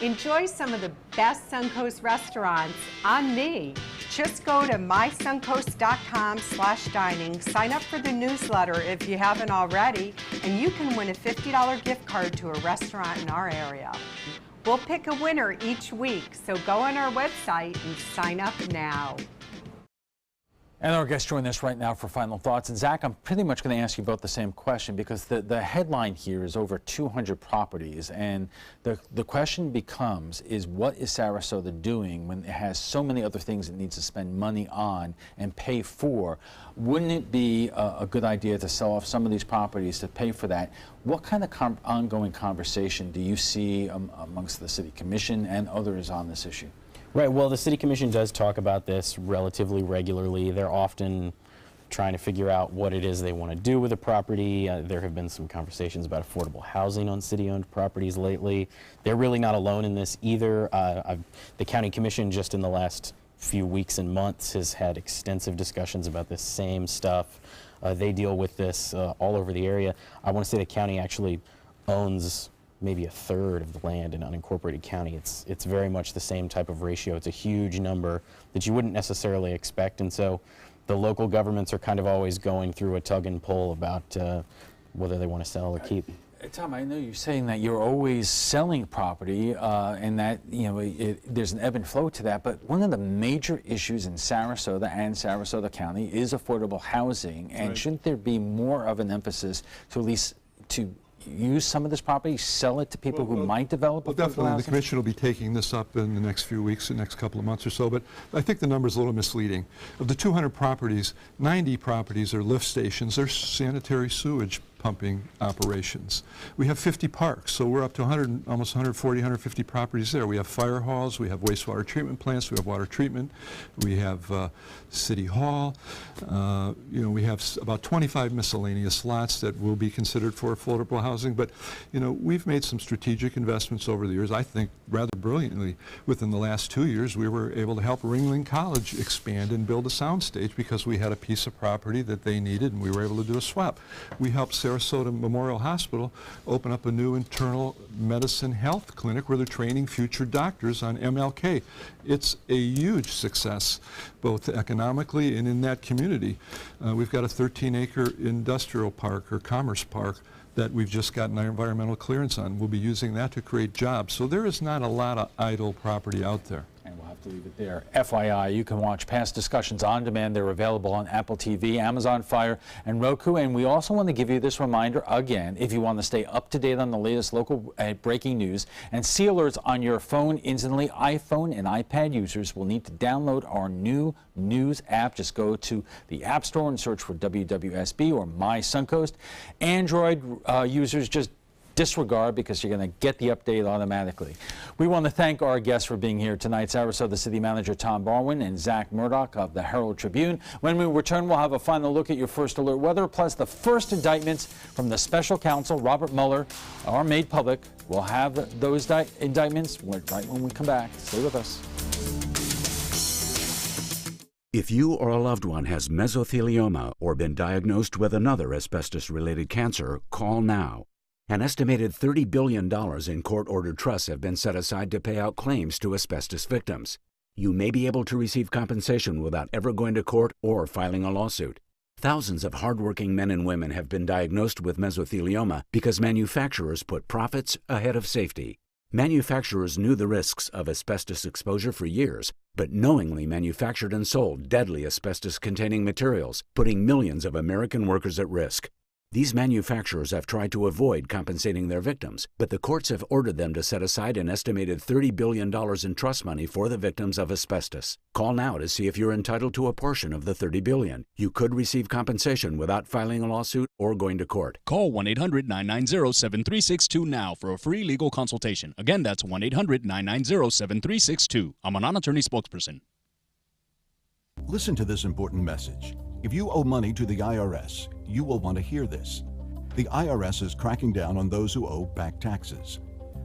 [SPEAKER 28] Enjoy some of the best Suncoast restaurants on me. Just go to mysuncoast.com/dining, sign up for the newsletter if you haven't already, and you can win a $50 gift card to a restaurant in our area. We'll pick a winner each week, so go on our website and sign up now.
[SPEAKER 3] And our guests join us right now for final thoughts. And Zach, I'm pretty much going to ask you both the same question because the headline here is over 200 properties. And the question becomes is what is Sarasota doing when it has so many other things it needs to spend money on and pay for? Wouldn't it be a good idea to sell off some of these properties to pay for that? What kind of ongoing conversation do you see amongst the City Commission and others on this issue?
[SPEAKER 4] Right, well, the City Commission does talk about this relatively regularly. They're often trying to figure out what it is they want to do with the property. There have been some conversations about affordable housing on city-owned properties lately. They're really not alone in this either. The County Commission just in the last few weeks and months has had extensive discussions about this same stuff. They deal with this all over the area. I want to say the county actually owns maybe a third of the land in unincorporated county. It's very much the same type of ratio. It's a huge number that you wouldn't necessarily expect, and so the local governments are kind of always going through a tug and pull about whether they want to sell or keep.
[SPEAKER 3] Tom, I know you're saying that you're always selling property and that there's an ebb and flow to that, but one of the major issues in Sarasota and Sarasota County is affordable housing, and shouldn't there be more of an emphasis to at least to use some of this property, sell it to people who might develop?
[SPEAKER 2] Well, definitely. The Commission will be taking this up in the next few weeks, the next couple of months or so, but I think the number is a little misleading. Of the 200 properties, 90 properties are lift stations. They're sanitary sewage pumping operations. We have 50 parks, so we're up to almost 140, 150 properties there. We have fire halls, we have wastewater treatment plants, we have water treatment, we have City Hall. We have about 25 miscellaneous lots that will be considered for affordable housing, but we've made some strategic investments over the years. I think rather brilliantly. Within the last 2 years, we were able to help Ringling College expand and build a soundstage because we had a piece of property that they needed, and we were able to do a swap. We helped Sarasota Memorial Hospital open up a new internal medicine health clinic where they're training future doctors on MLK. It's a huge success, both economically and in that community. We've got a 13-acre industrial park or commerce park that we've just gotten our environmental clearance on. We'll be using that to create jobs. So there is not a lot of idle property out there.
[SPEAKER 3] And we'll have to leave it there. FYI, you can watch past discussions on demand. They're available on Apple TV, Amazon Fire, and Roku. And we also want to give you this reminder again, if you want to stay up to date on the latest local breaking news and see alerts on your phone instantly, iPhone and iPad users will need to download our new news app. Just go to the App Store and search for WWSB or My Suncoast. Android users just disregard, because you're going to get the update automatically. We want to thank our guests for being here tonight, Sarasota City Manager Tom Barwin and Zach Murdoch of the Herald Tribune. When we return, we'll have a final look at your first alert weather, plus the first indictments from the special counsel, Robert Mueller, are made public. We'll have those indictments right when we come back. Stay with us.
[SPEAKER 1] If you or a loved one has mesothelioma or been diagnosed with another asbestos-related cancer, call now. An estimated $30 billion in court-ordered trusts have been set aside to pay out claims to asbestos victims. You may be able to receive compensation without ever going to court or filing a lawsuit. Thousands of hardworking men and women have been diagnosed with mesothelioma because manufacturers put profits ahead of safety. Manufacturers knew the risks of asbestos exposure for years, but knowingly manufactured and sold deadly asbestos-containing materials, putting millions of American workers at risk. These manufacturers have tried to avoid compensating their victims, but the courts have ordered them to set aside an estimated $30 billion in trust money for the victims of asbestos. Call now to see if you're entitled to a portion of the $30 billion. You could receive compensation without filing a lawsuit or going to court.
[SPEAKER 17] Call 1-800-990-7362 now for a free legal consultation. Again, that's 1-800-990-7362. I'm a non-attorney spokesperson.
[SPEAKER 5] Listen to this important message. If you owe money to the IRS, you will want to hear this. The IRS is cracking down on those who owe back taxes.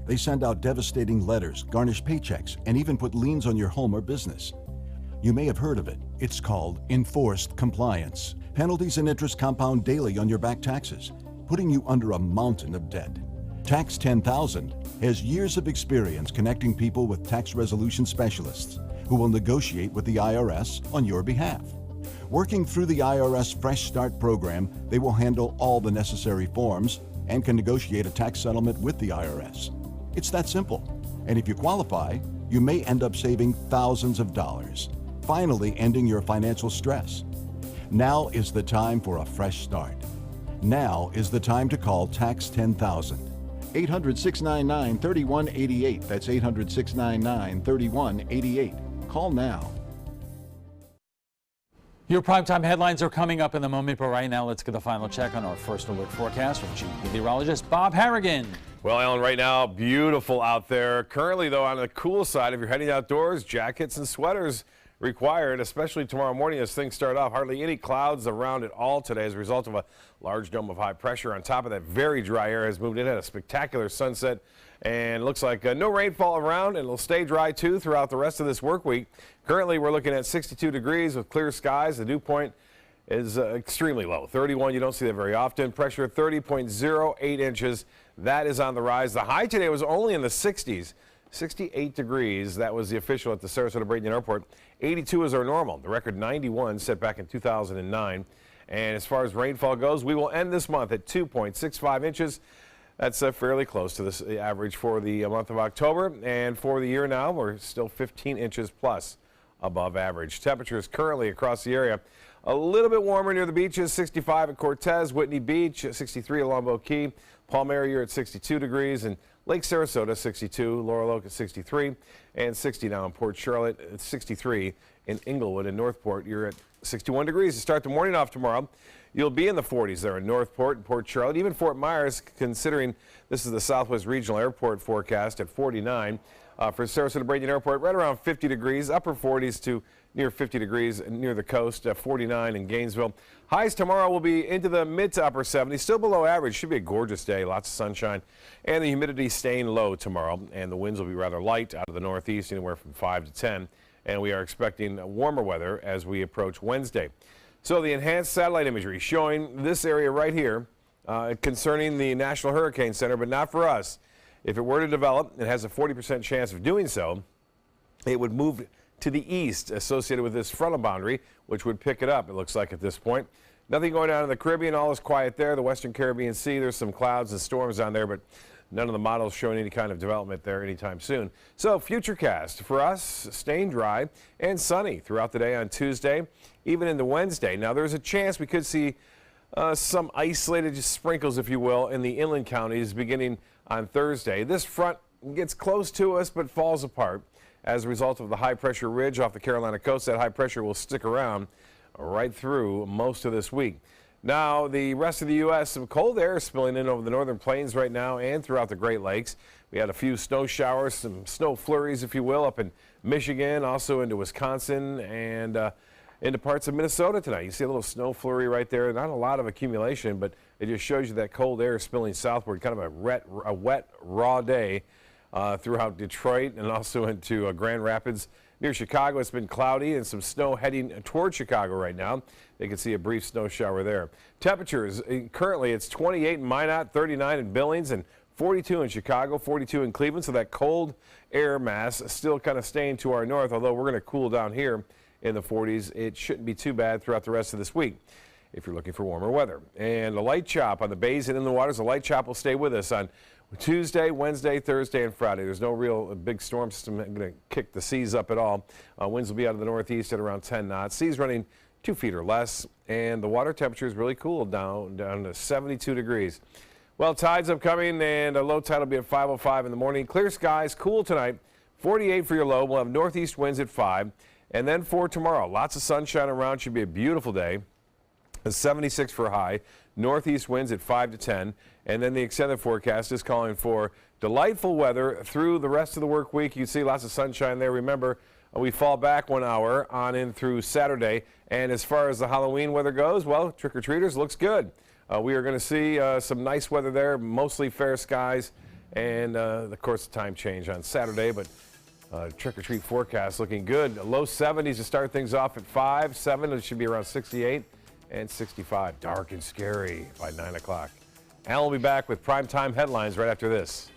[SPEAKER 5] They send out devastating letters, garnish paychecks, and even put liens on your home or business. You may have heard of it. It's called enforced compliance. Penalties and interest compound daily on your back taxes, putting you under a mountain of debt. Tax 10,000 has years of experience connecting people with tax resolution specialists who will negotiate with the IRS on your behalf. Working through the IRS Fresh Start program, they will handle all the necessary forms and can negotiate a tax settlement with the IRS. It's that simple. And if you qualify, you may end up saving thousands of dollars, finally ending your financial stress. Now is the time for a fresh start. Now is the time to call Tax 10,000. 800-699-3188. That's 800-699-3188. Call now.
[SPEAKER 3] Your primetime headlines are coming up in a moment, but right now let's get a final check on our first alert forecast from Chief Meteorologist Bob Harrigan.
[SPEAKER 9] Well, Alan, right now, beautiful out there. Currently, though, on the cool side, if you're heading outdoors, jackets and sweaters required, especially tomorrow morning as things start off. Hardly any clouds around at all today as a result of a large dome of high pressure. On top of that, very dry air has moved in at a spectacular sunset. And looks like no rainfall around, and it'll stay dry too throughout the rest of this work week. Currently, we're looking at 62 degrees with clear skies. The dew point is extremely low, 31. You don't see that very often. Pressure 30.08 inches. That is on the rise. The high today was only in the 60s, 68 degrees. That was the official at the Sarasota Bradenton Airport. 82 is our normal. The record 91 set back in 2009. And as far as rainfall goes, we will end this month at 2.65 inches. That's fairly close to the average for the month of October. And for the year now, we're still 15 inches plus above average. Temperatures currently across the area a little bit warmer near the beaches, 65 at Cortez, Whitney Beach, 63 at Longboat Key, Palmyra, you're at 62 degrees, and Lake Sarasota, 62, Laurel Oak at 63, and 60 now in Port Charlotte, at 63 in Inglewood and Northport. You're at 61 degrees to start the morning off tomorrow. You'll be in the 40s there in Northport and Port Charlotte, even Fort Myers, considering this is the Southwest Regional Airport forecast at 49. For Sarasota Bradenton Airport, right around 50 degrees, upper 40s to near 50 degrees near the coast, 49 in Gainesville. Highs tomorrow will be into the mid to upper 70s, still below average. Should be a gorgeous day, lots of sunshine, and the humidity staying low tomorrow, and the winds will be rather light out of the northeast, anywhere from 5 to 10, and we are expecting warmer weather as we approach Wednesday. So the enhanced satellite imagery showing this area right here concerning the National Hurricane Center, but not for us. If it were to develop, it has a 40% chance of doing so. It would move to the east associated with this frontal boundary, which would pick it up, it looks like at this point. Nothing going on in the Caribbean. All is quiet there. The Western Caribbean Sea, there's some clouds and storms on there, but None of the models showing any kind of development there anytime soon. So futurecast for us, staying dry and sunny throughout the day on Tuesday, even into Wednesday. Now there's a chance we could see some isolated sprinkles, if you will, in the inland counties beginning on Thursday. This front gets close to us but falls apart as a result of the high pressure ridge off the Carolina coast. That high pressure will stick around right through most of this week. Now, the rest of the U.S., some cold air is spilling in over the northern plains right now and throughout the Great Lakes. We had a few snow showers, some snow flurries, if you will, up in Michigan, also into Wisconsin and into parts of Minnesota tonight. You see a little snow flurry right there. Not a lot of accumulation, but it just shows you that cold air spilling southward, kind of a wet, raw day throughout Detroit and also into Grand Rapids. Near Chicago, it's been cloudy and some snow heading toward Chicago right now. They can see a brief snow shower there. Temperatures, currently it's 28 in Minot, 39 in Billings, and 42 in Chicago, 42 in Cleveland. So that cold air mass still kind of staying to our north, although we're going to cool down here in the 40s. It shouldn't be too bad throughout the rest of this week if you're looking for warmer weather. And a light chop on the bays and in the waters. A light chop will stay with us on Tuesday, Wednesday, Thursday, and Friday. There's no real big storm system going to kick the seas up at all. Winds will be out of the northeast at around 10 knots. Seas running 2 feet or less, and the water temperature is really cool down to 72 degrees. Well, tide's upcoming, and a low tide will be at 5:05 in the morning. Clear skies, cool tonight, 48 for your low. We'll have northeast winds at 5. And then for tomorrow, lots of sunshine around. Should be a beautiful day. A 76 for high, northeast winds at 5 to 10, and then the extended forecast is calling for delightful weather through the rest of the work week. You see lots of sunshine there. Remember, we fall back 1 hour on in through Saturday, and as far as the Halloween weather goes, well, trick-or-treaters looks good. We are going to see some nice weather there, mostly fair skies, and of course the time change on Saturday, but trick-or-treat forecast looking good. Low 70s to start things off at 5, 7, it should be around 68. And 65, dark and scary by 9 o'clock. Alan will be back with primetime headlines right after this.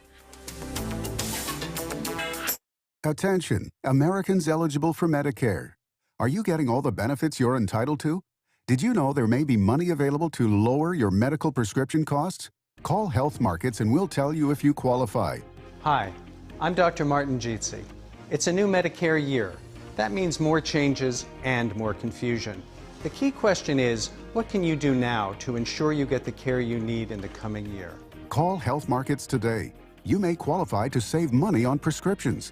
[SPEAKER 6] Attention, Americans eligible for Medicare. Are you getting all the benefits you're entitled to? Did you know there may be money available to lower your medical prescription costs? Call Health Markets and we'll tell you if you qualify.
[SPEAKER 7] Hi, I'm Dr. Martin Jeetsi. It's a new Medicare year. That means more changes and more confusion. The key question is, what can you do now to ensure you get the care you need in the coming year?
[SPEAKER 6] Call Health Markets today. You may qualify to save money on prescriptions.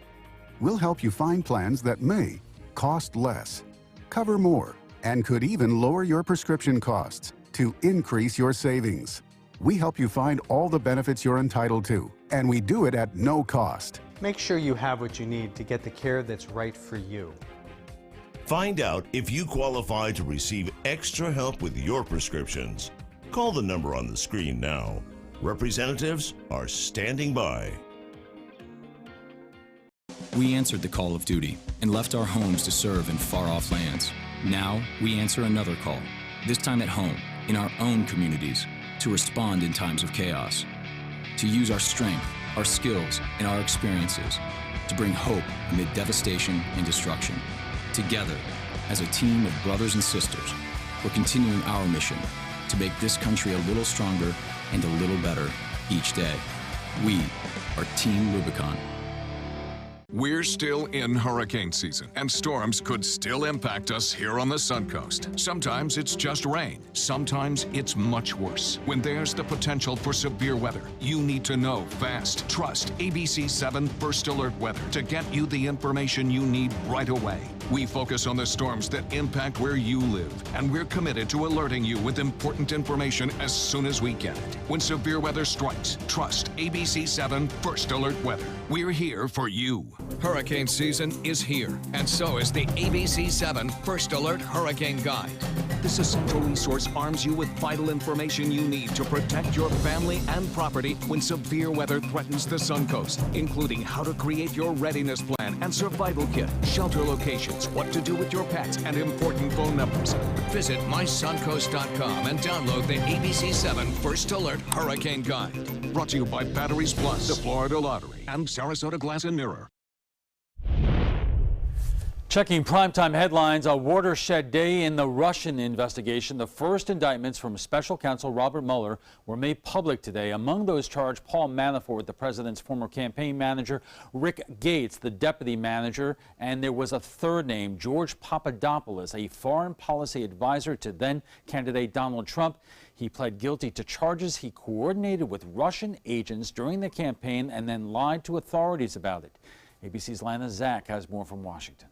[SPEAKER 6] We'll help you find plans that may cost less, cover more, and could even lower your prescription costs to increase your savings. We help you find all the benefits you're entitled to, and we do it at no cost.
[SPEAKER 7] Make sure you have what you need to get the care that's right for you.
[SPEAKER 20] Find out if you qualify to receive extra help with your prescriptions. Call the number on the screen now. Representatives are standing by.
[SPEAKER 12] We answered the call of duty and left our homes to serve in far-off lands. Now we answer another call, this time at home, in our own communities, to respond in times of chaos, to use our strength, our skills, and our experiences to bring hope amid devastation and destruction. Together, as a team of brothers and sisters, we're continuing our mission to make this country a little stronger and a little better each day. We are Team Rubicon.
[SPEAKER 21] We're still in hurricane season, and storms could still impact us here on the Suncoast. Sometimes it's just rain. Sometimes it's much worse. When there's the potential for severe weather, you need to know fast. Trust ABC7 First Alert Weather to get you the information you need right away. We focus on the storms that impact where you live, and we're committed to alerting you with important information as soon as we get it. When severe weather strikes, trust ABC7 First Alert Weather. We're here for you.
[SPEAKER 24] Hurricane season is here, and so is the ABC7 First Alert Hurricane Guide.
[SPEAKER 21] This essential resource arms you with vital information you need to protect your family and property when severe weather threatens the Suncoast, including how to create your readiness plan and survival kit, shelter locations, what to do with your pets, and important phone numbers.
[SPEAKER 24] Visit mysuncoast.com and download the ABC7 First Alert Hurricane Guide.
[SPEAKER 21] Brought to you by Batteries Plus, the Florida Lottery, and Sarasota Glass and Mirror.
[SPEAKER 3] Checking primetime headlines, a watershed day in the Russian investigation. The first indictments from special counsel Robert Mueller were made public today. Among those charged, Paul Manafort, the president's former campaign manager, Rick Gates, the deputy manager, and there was a third name, George Papadopoulos, a foreign policy advisor to then candidate Donald Trump. He pled guilty to charges he coordinated with Russian agents during the campaign and then lied to authorities about it. ABC's Lana Zach has more from Washington.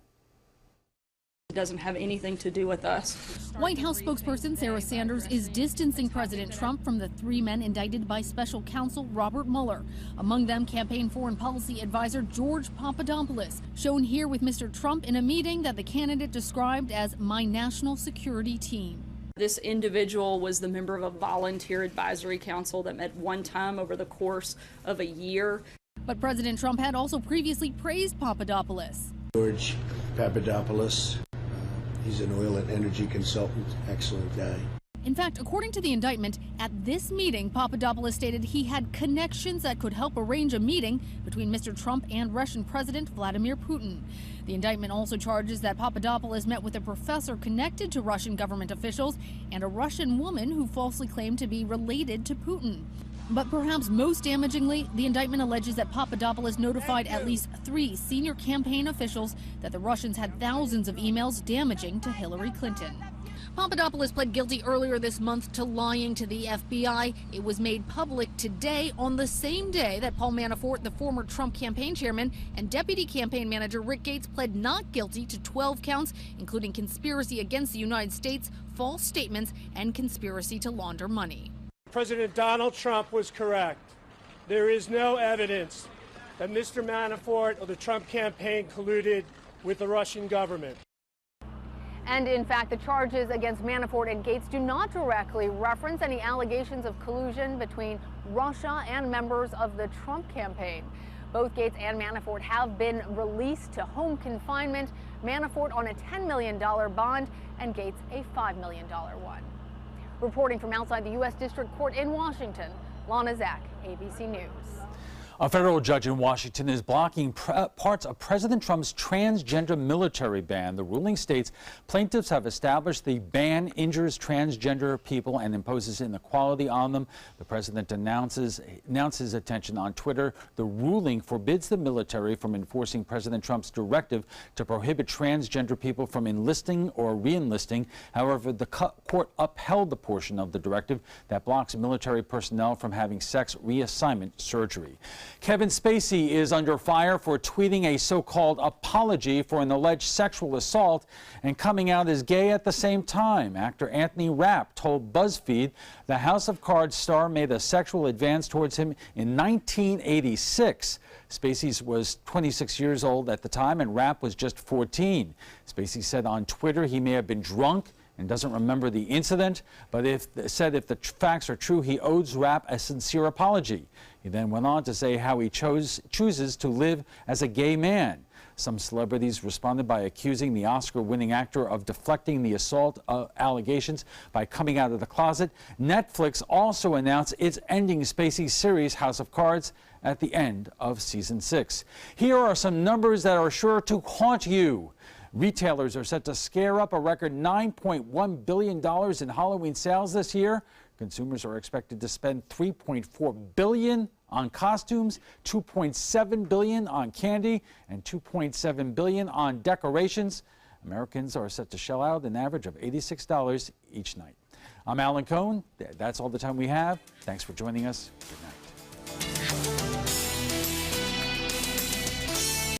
[SPEAKER 8] It doesn't have anything to do with us.
[SPEAKER 10] White House spokesperson Sarah Sanders is distancing President Trump from the three men indicted by special counsel Robert Mueller. Among them, campaign foreign policy advisor George Papadopoulos, shown here with Mr. Trump in a meeting that the candidate described as my national security team.
[SPEAKER 8] This individual was the member of a volunteer advisory council that met one time over the course of a year.
[SPEAKER 10] But President Trump had also previously praised Papadopoulos.
[SPEAKER 11] George Papadopoulos. He's an oil and energy consultant, excellent guy.
[SPEAKER 10] In fact, according to the indictment, at this meeting, Papadopoulos stated he had connections that could help arrange a meeting between Mr. Trump and Russian President Vladimir Putin. The indictment also charges that Papadopoulos met with a professor connected to Russian government officials and a Russian woman who falsely claimed to be related to Putin. But perhaps most damagingly, the indictment alleges that Papadopoulos notified at least 3 senior campaign officials that the Russians had thousands of emails damaging to Hillary Clinton. Papadopoulos pled guilty earlier this month to lying to the FBI. It was made public today, on the same day that Paul Manafort, the former Trump campaign chairman, and deputy campaign manager Rick Gates pled not guilty to 12 counts, including conspiracy against the United States, false statements, and conspiracy to launder money.
[SPEAKER 19] President Donald Trump was correct. There is no evidence that Mr. Manafort or the Trump campaign colluded with the Russian government.
[SPEAKER 10] And in fact, the charges against Manafort and Gates do not directly reference any allegations of collusion between Russia and members of the Trump campaign. Both Gates and Manafort have been released to home confinement, Manafort on a $10 million bond and Gates a $5 million one. Reporting from outside the U.S. District Court in Washington, Lana Zach, ABC News.
[SPEAKER 3] A federal judge in Washington is blocking parts of President Trump's transgender military ban. The ruling states plaintiffs have established the ban injures transgender people and imposes inequality on them. The president announced his attention on Twitter. The ruling forbids the military from enforcing President Trump's directive to prohibit transgender people from enlisting or re-enlisting. However, the court upheld the portion of the directive that blocks military personnel from having sex reassignment surgery. Kevin Spacey is under fire for tweeting a so-called apology for an alleged sexual assault and coming out as gay at the same time. Actor Anthony Rapp told BuzzFeed the House of Cards star made a sexual advance towards him in 1986. Spacey was 26 years old at the time and Rapp was just 14. Spacey said on Twitter he may have been drunk and doesn't remember the incident, but if the facts are true, he owes Rapp a sincere apology. He then went on to say how he chooses to live as a gay man. Some celebrities responded by accusing the Oscar-winning actor of deflecting the assault allegations by coming out of the closet. Netflix also announced it's ending Spacey's series House of Cards at the end of season 6. Here are some numbers that are sure to haunt you. Retailers are set to scare up a record $9.1 billion in Halloween sales this year. Consumers are expected to spend $3.4 billion on costumes, $2.7 billion on candy, and $2.7 billion on decorations. Americans are set to shell out an average of $86 each night. I'm Alan Cohn. That's all the time we have. Thanks for joining us. Good night.